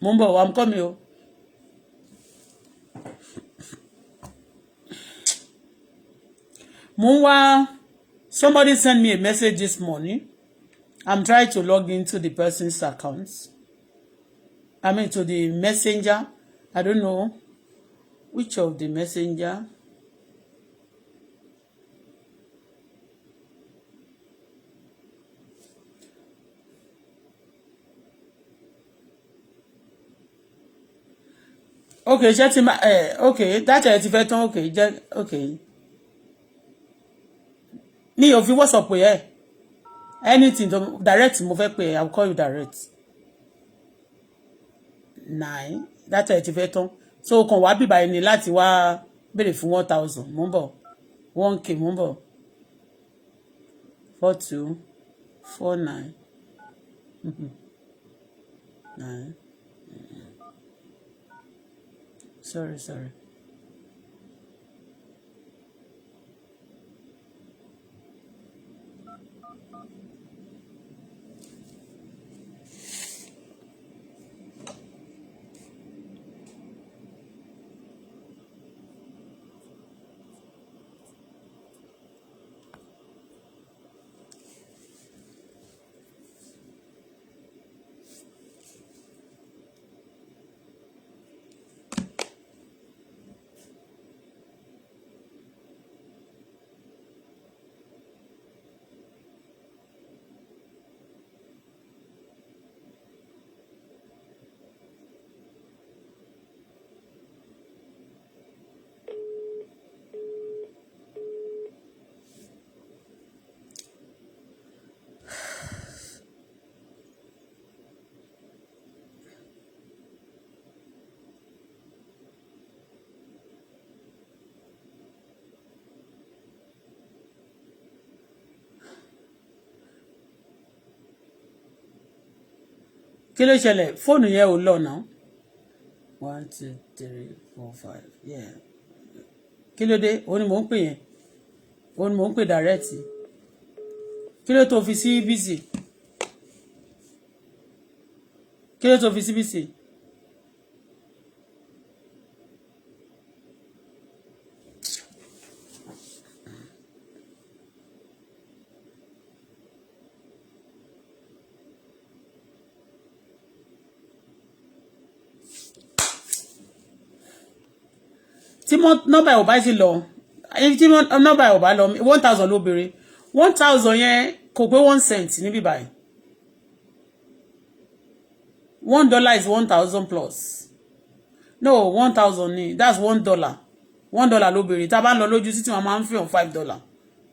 S1: Mo ń bọ̀, I'm coming o. Somebody sent me a message this morning. I'm trying to log into the person's account. I mean to the messenger. I don't know which of the messenger. Okay, okay, that's it. Okay. Me of you WhatsApp pé anything to direct mo fẹ́ pé I'll call you direct 9 that's it fẹ́ tán so kàn wá bí báyìí ni láti wá béèrè fún 1,000 mo ń bọ̀ 1k mo ń bọ̀ 4249 9. Sorry. Kí ló ṣẹlẹ̀? Fóònù yẹn ò lọ náà. 1 2 3 4 5. Yeah. Kí ló dé? Òun ni mò ń pè yẹn. Òun ni mò ń pè direct. Kí ló tó fi sí busy? Kí ló tó fi sí busy? Tí nọ́mbà ẹ̀ ò bá ti lọ, tí nọ́mbà ẹ̀ ò bá lọ 1000 ló béèrè 1000 yẹn kò pé 1 cent níbí báyìí. $1 is 1000 plus. No, 1000 ni, that's $1. $1 ló béèrè. Tá bá ń lọ lójú títì wọn máa ń fún yàn $5.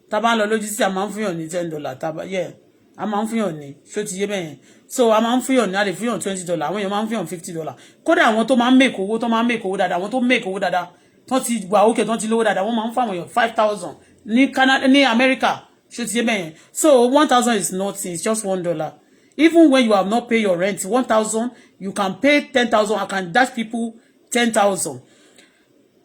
S1: Tá bá ń lọ lójú títì a máa ń fún yàn ní $10. Tá bá yeah, a máa ń fún yàn ní ṣó ti yé bẹ́yẹn. So a máa ń fún yàn ní a lè fún yàn $20. Àwọn èèyàn máa ń fún yàn $50. Kódà àwọn tó máa ń make owó dáadáa, àwọn tó make owó dáadáa tó ti wà òkè tó ti lówó dáadáa wọ́n máa ń fún àwọn èèyàn 5000 ní Canada ní America ṣó ti yé bẹ́yẹn. So 1000 is nothing, it's just $1. Even when you have not paid your rent 1000, you can pay 10,000. I can dash people 10,000.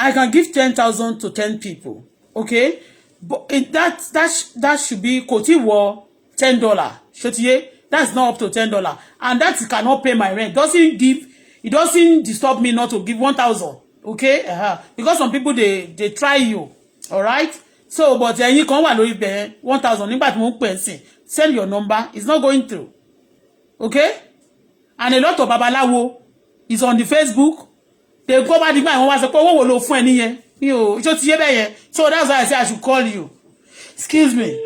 S1: I can give 10,000 to 10 people. Okay, but that should be $10. Shotiye, that's not up to $10, and that cannot pay my rent. It doesn't disturb me not to give 1,000. Okay, because some people they try you. All right. So, but ẹ̀yin kan wà lórí bẹ́ẹ̀ 1,000 nígbà tí mo ń pè ẹ́ send your number. It's not going through. Okay, and a lot of babaláwo is on the Facebook. They go back the man wọ́n wá sọ pé owó wo ló fún ẹ nìyẹn mi ò ṣó ti yé bẹ́ẹ̀ yẹn. So that's why I say I should call you. Excuse me.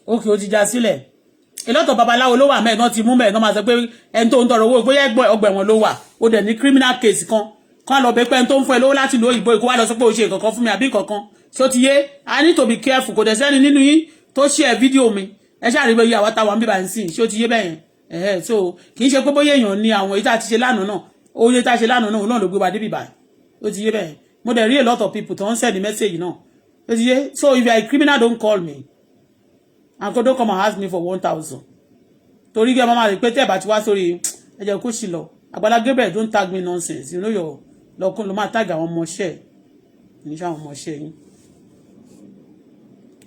S1: Okay, ó ti já sílẹ̀. A lot of babaláwo ló wà mẹ́ẹ̀ náà ti mú mẹ́ẹ̀ náà máa sọ pé ẹni tó ń tọrọ owó bóyá ọgbà ẹ̀wọ̀n ló wà ó dẹ̀ ní criminal case kan lọ bẹ pé ẹni tó ń fún ẹ lówó láti lo òyìnbó ìkó wá lọ sọ pé ó ṣe nǹkan fún mi àbí nǹkan ṣó ti yé. I need to be careful. Kò dẹ̀ sẹ́ni nínú yín tó share fídíò mi ẹ ṣáà rí bóyá àwa táwa ń bíbá ń sìn ṣó ti yé bẹ́yẹn. So kì í ṣe pé bóyá èèyàn ní àwọn èyí tá a ti ṣe lánàá náà oye tá a ṣe lánàá náà ló gbé wa débi báyìí ó ti yé bẹ́yẹn. Mo dẹ̀ rí a lot of people tó ń send message náà ó ti yé. So if you are a criminal, don't call me and don't come and ask me for 1,000. Torí gẹ́ mama rí pé tẹ́ bá ti wá sórí ẹ jẹ́ kó ṣì lọ. Agbala Gabriel, don't tag me nonsense. You know your lọ́kùn ló máa tag àwọn ọmọọṣẹ́ ní ṣe àwọn ọmọọṣẹ́ yín.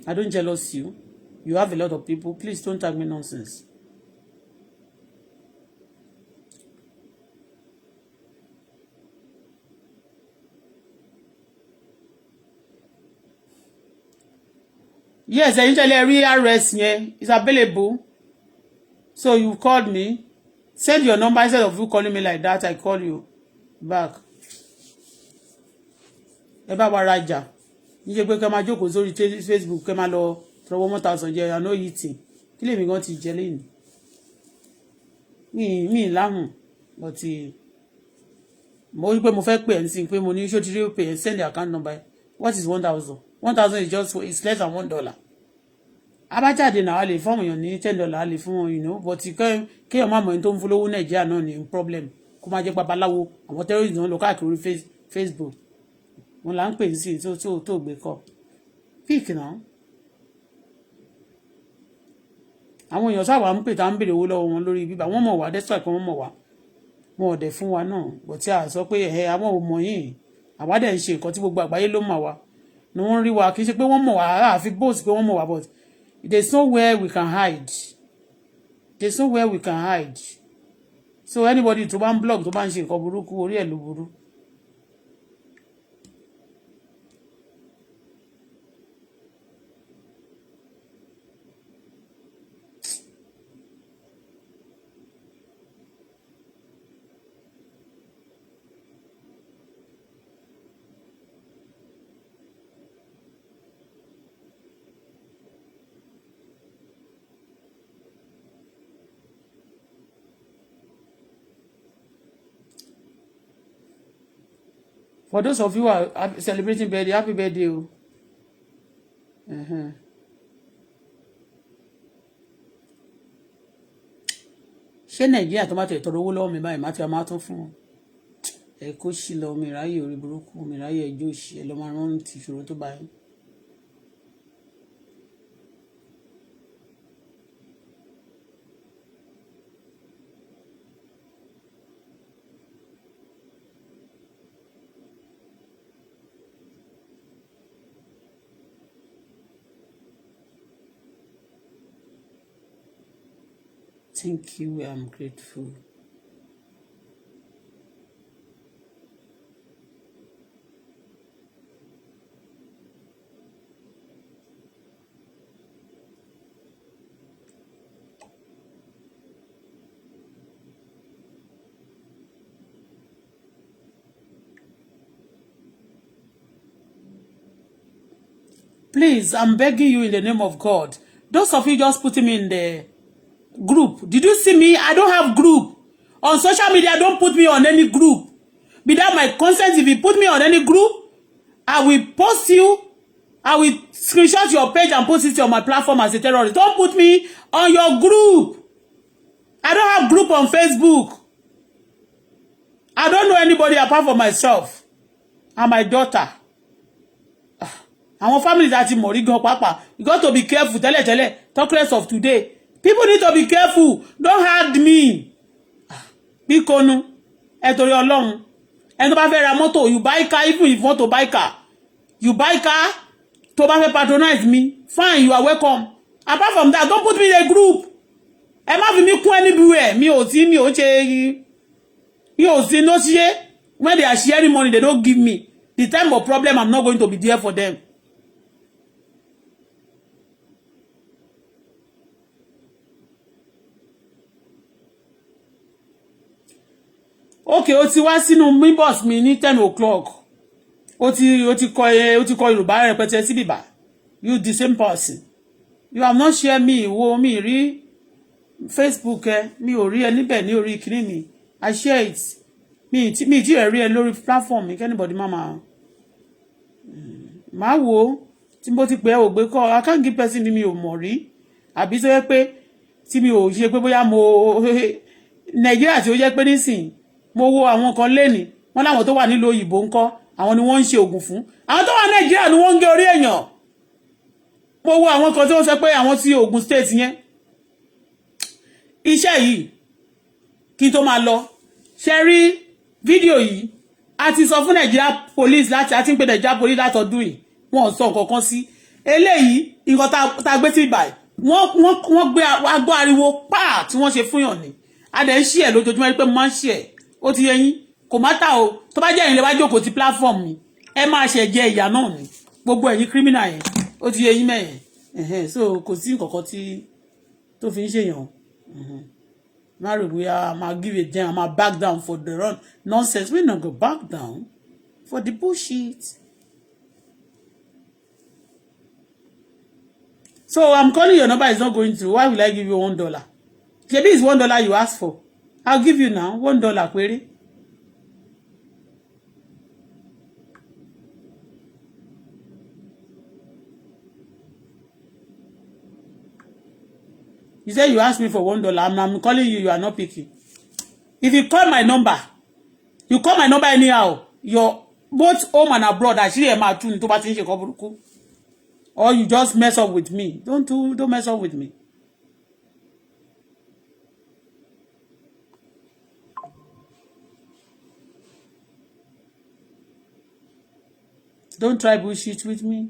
S1: I don't jealous you. You have a lot of people. Please don't tag me nonsense. Yes, ẹ̀yin rí RS yẹn is available. So you called me. Send your number instead of you calling me like that. I call you back. Ẹ bá wa rajà. Níṣe pé kẹ́ máa jókòó sórí Facebook kẹ́ máa lọ tọwọ́ 1,000 jẹ àná yìí tì. Kí lèmi gan ti jẹ lẹ́yìn. Mi láhùn but mo rí pé mo fẹ́ pè ẹ́ nísìnyí pé mo ní ṣó ti rí pé send the account number. What is 1,000? 1,000 is just it's less than $1. Abájáde náà a lè fún èèyàn ní $10 a lè fún wọn, you know, but kéèyàn má mọ̀ ẹni tó ń fún lówó Nàìjíríà náà ní problem kó má jẹ́ babaláwo àwọn terrorists náà lọ káàkiri orí Facebook wọn là ń pè sí tó gbé kọ pick náà. Àwọn èèyàn sábà ń pè tá ń béèrè owó lọ́wọ́ wọn lórí bíbá wọ́n mọ̀ wá despite pé wọ́n mọ̀ wá wọn ò dẹ̀ fún wa náà bọ̀ tí a sọ pé àwọn ò mọ̀ yìí àwa dẹ̀ ń ṣe nǹkan tí gbogbo àgbáyé ló mọ̀ wá ni wọ́n rí wa kì í ṣe pé wọ́n mọ̀ wá àfi bóòsì pé wọ́n mọ̀ wá but there's nowhere we can hide. There's nowhere we can hide. So anybody tó bá ń blog tó bá ń ṣe nǹkan burúkú orí ẹ̀ ló burú. For those of you who are celebrating birthday, happy birthday. Ṣé Nàìjíríà tó máa tẹ̀ tọrọ owó lọ́wọ́ mi báyìí máa tún fún wọn. Ẹ kó sí lọ mi ráyè orí burúkú mi ráyè ẹjọ́ òṣì ẹ lọ́ máa rán ti ìṣòro tó báyìí. Thank you, I'm grateful. Please, I'm begging you in the name of God. Those of you just putting me in the group. Did you see me? I don't have group. On social media, don't put me on any group. Without my consent, if you put me on any group, I will post you. I will screenshot your page and post it on my platform as a terrorist. Don't put me on your group. I don't have group on Facebook. I don't know anybody apart from myself and my daughter. Our family that in Morigo Papa. You got to be careful. Talk less of today. People need to be careful. Don't hurt me. Be konu. Etori Ọlọ́run. And to buy a motor, you buy car even if you want to buy car. You buy car to buy patronize me. Fine, you are welcome. Apart from that, don't put me in a group. Ẹ má fi mí kún anywhere. Mi ò sí no share. When they are sharing money, they don't give me. The time of problem, I'm not going to be there for them. Okay, ó ti wá sínú minibus mi ní 10 o'clock. Ó ti kọ Yorùbá rẹpẹtẹ sí bíbá. You the same person. You have not shared me wo mi rí Facebook mi ò rí ẹ níbẹ̀ ní orí kíní mi. I share it. Mi ti rí ẹ lórí platform mi anybody mama. Má wo tí mo ti pè ẹ ò gbé call. I can't give person mi ò mọ̀ rí. Àbí tó yẹ pé tí mi ò ṣe pé bóyá mo Nàìjíríà tí ó jẹ́ pé nísìn mo wo àwọn kan lẹ́ni wọ́n láwọn tó wà nílùú òyìnbó ńkọ́ àwọn ni wọ́n ń ṣe ògùn fún àwọn tó wà Nàìjíríà ni wọ́n ń gé orí èèyàn mo wo àwọn kan tí wọ́n sọ pé àwọn tí Ògùn state yẹn iṣẹ́ yìí kí n tó máa lọ ṣe rí fídíò yìí a ti sọ fún Nigeria police láti a ti ń pè Nigeria police látọdún yìí wọ́n sọ nǹkan kan sí eléyìí nǹkan tá gbé sí báyìí wọ́n gbé agbó ariwo pa tí wọ́n ṣe fún yàn ni a dẹ̀ ń ṣí ẹ̀ lójoojúmọ́ pé mo máa ń ṣí ẹ̀ ó ti yẹyin kò má ta o tó bá jẹ́ ẹ̀yin lè wá jókòó ti platform mi ẹ máa ṣe jẹ ìyà náà ni gbogbo ẹ̀yin criminal yẹn ó ti yẹyin mẹ́yẹn so kò sí nǹkan kan tí tó fi ń ṣèyàn má rò bóyá máa give it down máa back down for the run nonsense we no go back down for the bullshit. So I'm calling your number is not going through. Why will I give you $1? Maybe it's $1 you asked for. I'll give you now $1 query. You say you asked me for $1. I'm calling you. You are not picking. If you call my number anyhow. Your both home and abroad. Actually, or you just mess up with me. Don't mess up with me. Don't try bullshit with me.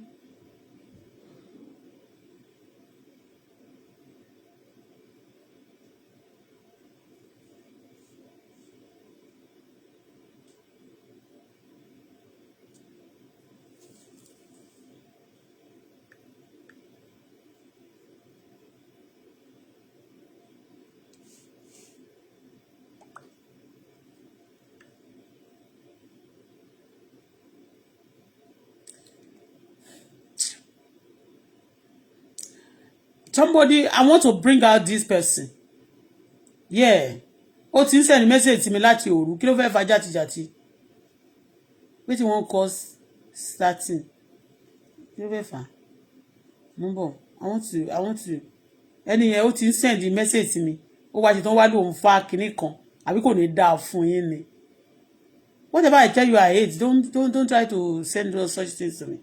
S1: Somebody, I want to bring out this person. Yeah. Ó ti send message to me láti òru. Kí ló fẹ́ fa jàtijàti? Wetin wọ́n cause starting. Kí ló fẹ́ fa? Mo I want to. Ẹni yẹn ó ti send the message to me. Ó wá ti tán wá lóun fa kinní kan. Àbí kò ní dáa fún yín ni. Whatever I tell you I hate, don't try to send those such things to me.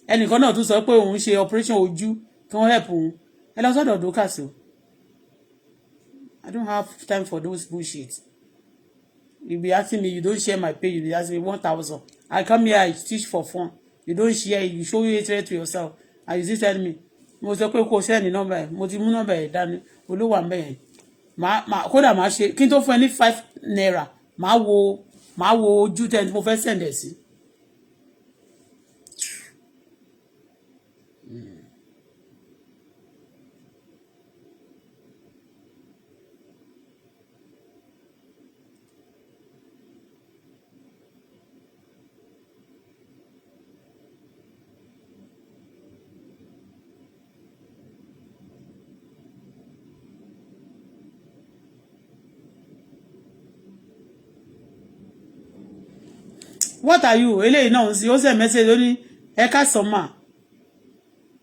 S1: Ẹnìkan náà tún sọ pé òun ṣe operation ojú kí wọ́n help òun. Ẹ lọ sọ́dọ̀ Dorcas o. I don't have time for those bullshit. You be asking me, you don't share my page, you be asking me 1,000. I come here, I teach for fun. You don't share, you show you hatred to yourself. And you still tell me, mo sọ pé kò send the number, mo ti mú number ẹ̀ dání, olówó àmbẹ̀ yẹn. Kódà máa ṣe, kí n tó fún ẹ ní 5 naira, máa wo ojú tẹ́ mo fẹ́ send ẹ̀ sí. What are you? Eléyìí náà sí ó send message lórí ẹ káàsán ma.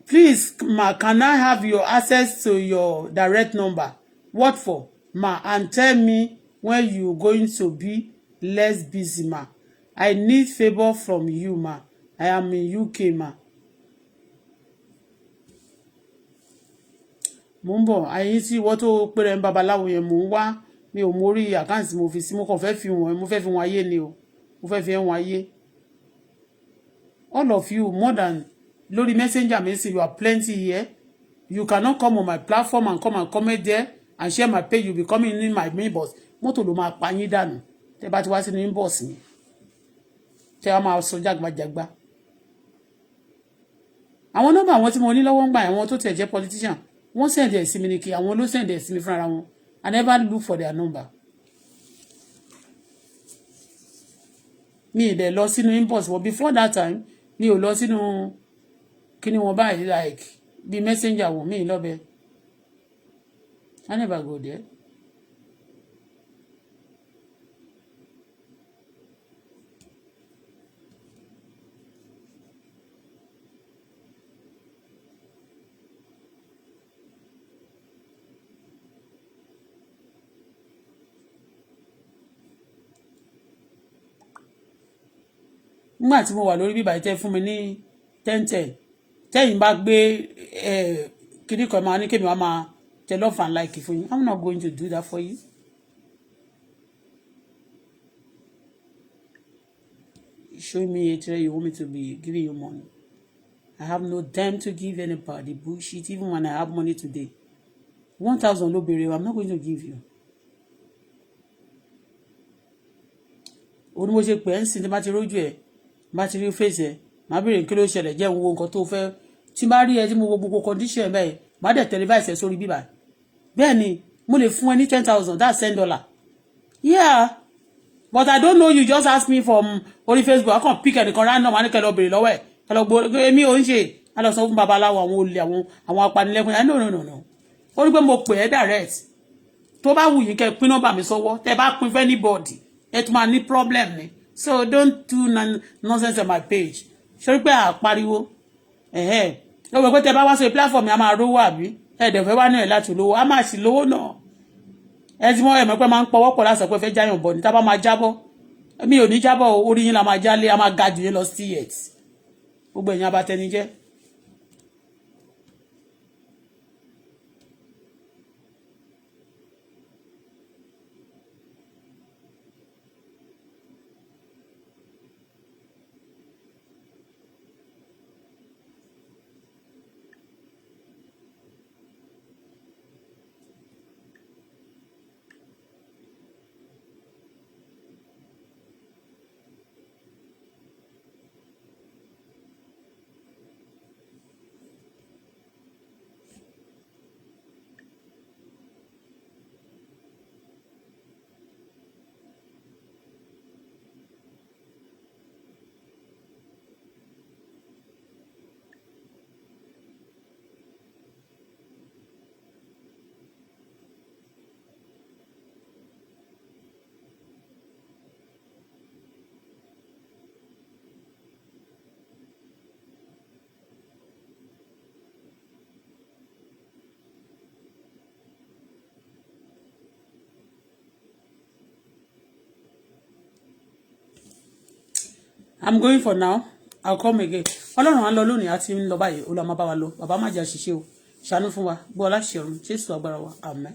S1: Please ma, can I have your access to your direct number? What for? Ma, and tell me when you going to be less busy ma. I need favor from you ma. I am in UK ma. Mo ń bọ̀ àyè tí wọ́n tó péré ń babaláwo yẹn mò ń wá mi ò mórí àkáǹtì mo fi sí mo kàn fẹ́ fi wọ̀n mo fẹ́ fi wọn ayé ni o. Mo fẹ́ fi wọn ayé. All of you more than lórí messenger mi sí you are plenty here. You cannot come on my platform and come and comment there and share my page. You be coming in my inbox. Mọ́tò ló máa pa yín dànù. Tẹ́ bá ti wá sínú inbox mi. Tẹ́ wá máa sọ jágbajàgba. Àwọn nọ́mbà àwọn tí mo ní lọ́wọ́ ń gbà àwọn tó tẹ̀ jẹ́ politician. Wọ́n send ẹ̀ sí mi ní kí àwọn ló send ẹ̀ sí mi fúnra wọn. I never look for their number. Mi dẹ̀ lọ sínú inbox wọn before that time mi ò lọ sínú kíní wọn báyìí like bí messenger wọn mi lọ́bẹ̀. I never go there. Nígbà tí mo wà lórí bíbá ìtẹ́ fún mi ní 10 tẹ́yìn bá gbé kíní kan máa ní kémi wá máa tẹ love and like fún yín. I'm not going to do that for you. Show me hatred, you want me to be giving you money. I have no time to give anybody bullshit even when I have money today. 1,000 ló béèrè, I'm not going to give you. Òní mo ṣe pè é ń sìn tí bá ti rójú ẹ̀ bá ti rí face ẹ̀ má béèrè kí ló ṣẹlẹ̀ jẹ́ wo nǹkan tó fẹ́ tí bá rí ẹ tí mo wo gbogbo condition ẹ̀ bẹ́ẹ̀ má dẹ̀ televise ẹ̀ sórí bíbá bẹ́ẹ̀ ni mo lè fún ẹ ní 10,000 that's $10. Yeah but I don't know you just ask me from orí Facebook I can pick ẹnìkan random wá ní kẹ́ lọ béèrè lọ́wọ́ ẹ̀ kẹ́ lọ gbọ́ èmi ò ń ṣe a lọ sọ fún babaláwo àwọn olè àwọn apanilẹ́kùn ẹ̀ no ó rí pé mo pè ẹ́ direct tó bá wù yín kẹ́ pín nọ́mbà mi sọ́wọ́ tẹ́ bá pín fẹ́ anybody ẹ tún máa ní problem ni so don't do nonsense on my page ṣé rí pé àpariwo ó wọ pé tẹ́ bá wá sórí platform a máa rówó àbí ẹ̀dẹ̀ fẹ́ wá náà láti lówó a máa sì lówó náà ẹ ti mọ̀ ẹ̀mọ́ pé máa ń pọwọ́ pọ̀ láti sọ pé fẹ́ jáyàn bọ̀ ní tá bá máa jábọ́ mi ò ní jábọ́ orí yín la máa jálé a máa ga jù yín lọ sí yet gbogbo ẹ̀yin abatẹnijẹ́. I'm going for now. I'll come again. Ọlọ́run á lọ lónìí àti ń lọ báyìí. Olúwa máa bá wa lọ. Bàbá má jẹ́ àṣìṣe o. Ṣàánú fún wa. Gbọ́ ọlá ṣe ọ̀run. Jésù agbára wa. Àmín.